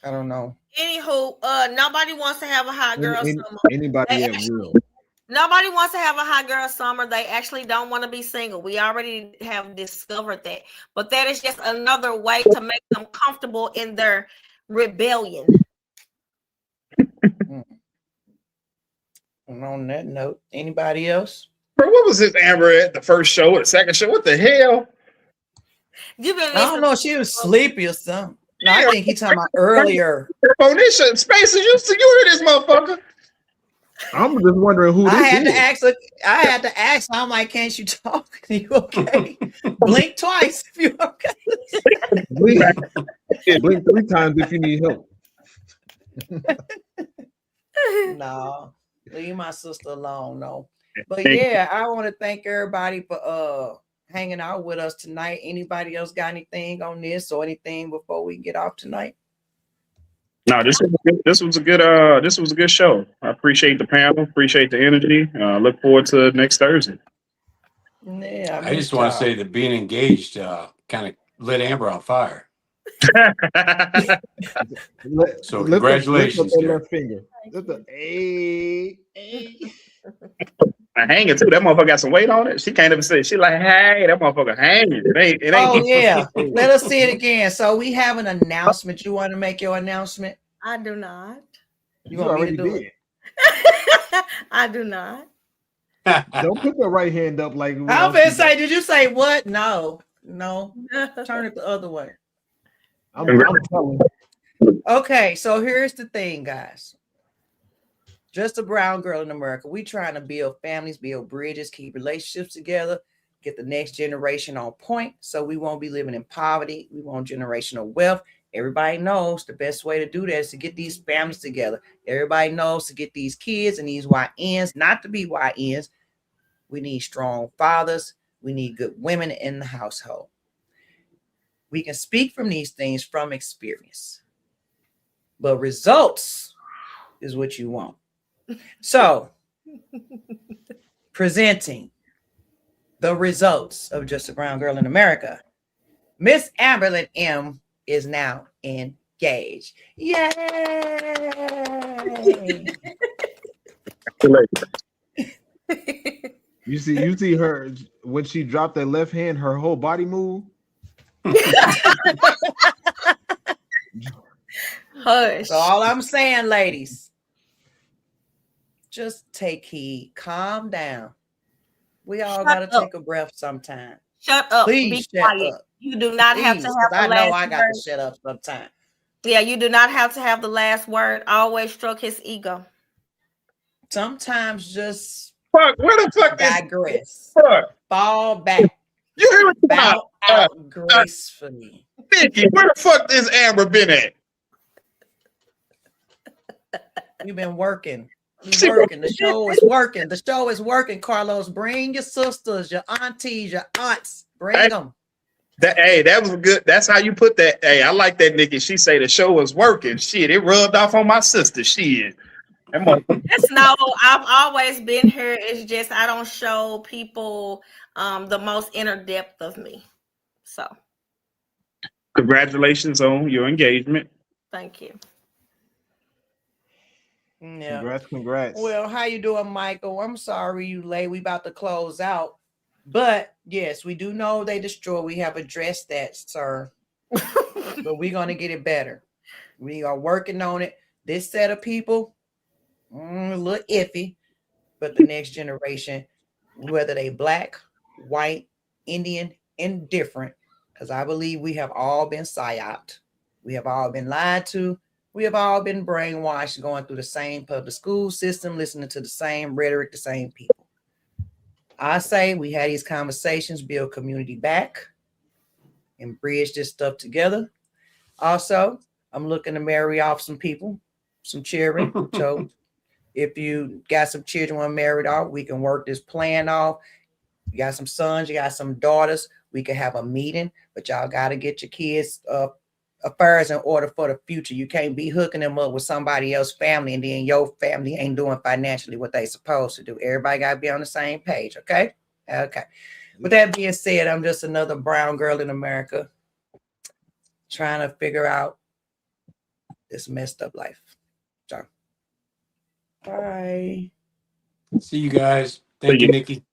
Anywho, nobody wants to have a hot girl summer. Anybody at will. Nobody wants to have a hot girl summer. They actually don't want to be single. We already have discovered that. But that is just another way to make them comfortable in their rebellion. And on that note, anybody else? Bro, what was this Amber at the first show or the second show? What the hell? I don't know. She was sleepy or something. No, I think he talking about earlier. On this shit, Space is used to you to this motherfucker. I'm just wondering who this I had is. to ask. I'm like, can't you talk? Are you okay? Blink twice if you're okay. Blink 3 times if you need help. No, leave my sister alone. No. But yeah, I want to thank everybody for hanging out with us tonight. Anybody else got anything on this or anything before we get off tonight? No, this was a good show. I appreciate the panel, appreciate the energy. Look forward to next Thursday. Yeah, I just want to say that being engaged kind of lit Amber on fire. So congratulations. I hang it too. That motherfucker got some weight on it. She can't even say. She like, hey, that motherfucker hanging. It ain't. Oh yeah. Let us see it again. So we have an announcement. You want to make your announcement? I do not. You You want me to already do did. it? I do not. Don't put your right hand up like when I'm I'm gonna speaking. say, did you say what? No. Turn it the other way. I'm telling. Okay, so here's the thing, guys. Just a brown girl in America. We trying to build families, build bridges, keep relationships together, get the next generation on point so we won't be living in poverty. We want generational wealth. Everybody knows the best way to do that is to get these families together. Everybody knows to get these kids and these YNs, not to be YNs. We need strong fathers. We need good women in the household. We can speak from these things from experience, but results is what you want. So, presenting the results of Just a Brown Girl in America, Miss Amberlyn M is now engaged. Yay! You see her when she dropped that left hand, her whole body moved. Hush. So all I'm saying, ladies, just take heed, calm down. We all got to take a breath sometime. Shut up. Please Be shut quiet. up. You do not have to Please, have because the I know last I got word. to shut up sometime. Yeah, you do not have to have the last word. Always stroke his ego. Sometimes just Fuck, where the fuck digress. fuck? Fall back. You hear what Bow out gracefully. Nikki, where the fuck is Amber been at? We've been working. She Working. The show is working. The show is working, Carlos. Bring your sisters, your aunties, your aunts. Bring them. That was good. That's how you put that. Hey, I like that, Nikki. She say the show was working. Shit, it rubbed off on my sister. Shit. It's no, I've always been here. It's just I don't show people the most inner depth of me. So Congratulations on your engagement. thank you. Yeah. Congrats. Well, how you doing, Michael? I'm sorry you late. We about to close out. But yes, we do know they destroy. We have addressed that, sir. But we're going to get it better. We are working on it. This set of people, a little iffy. But the next generation, whether they black, white, Indian, indifferent, because I believe we have all been psyoped. We have all been lied to. We have all been brainwashed, going through the same public school system, listening to the same rhetoric, the same people. I say we had these conversations, build community back, and bridge this stuff together. Also, I'm looking to marry off some people, some children. So if you got some children want married off, we can work this plan off. You got some sons, you got some daughters, we can have a meeting, but y'all got to get your kids affairs in order for the future. You can't be hooking them up with somebody else's family and then your family ain't doing financially what they supposed to do. Everybody got to be on the same page, okay? Okay. With that being said, I'm just another brown girl in America trying to figure out this messed up life. So, bye. See you guys. Thank you, Nikki.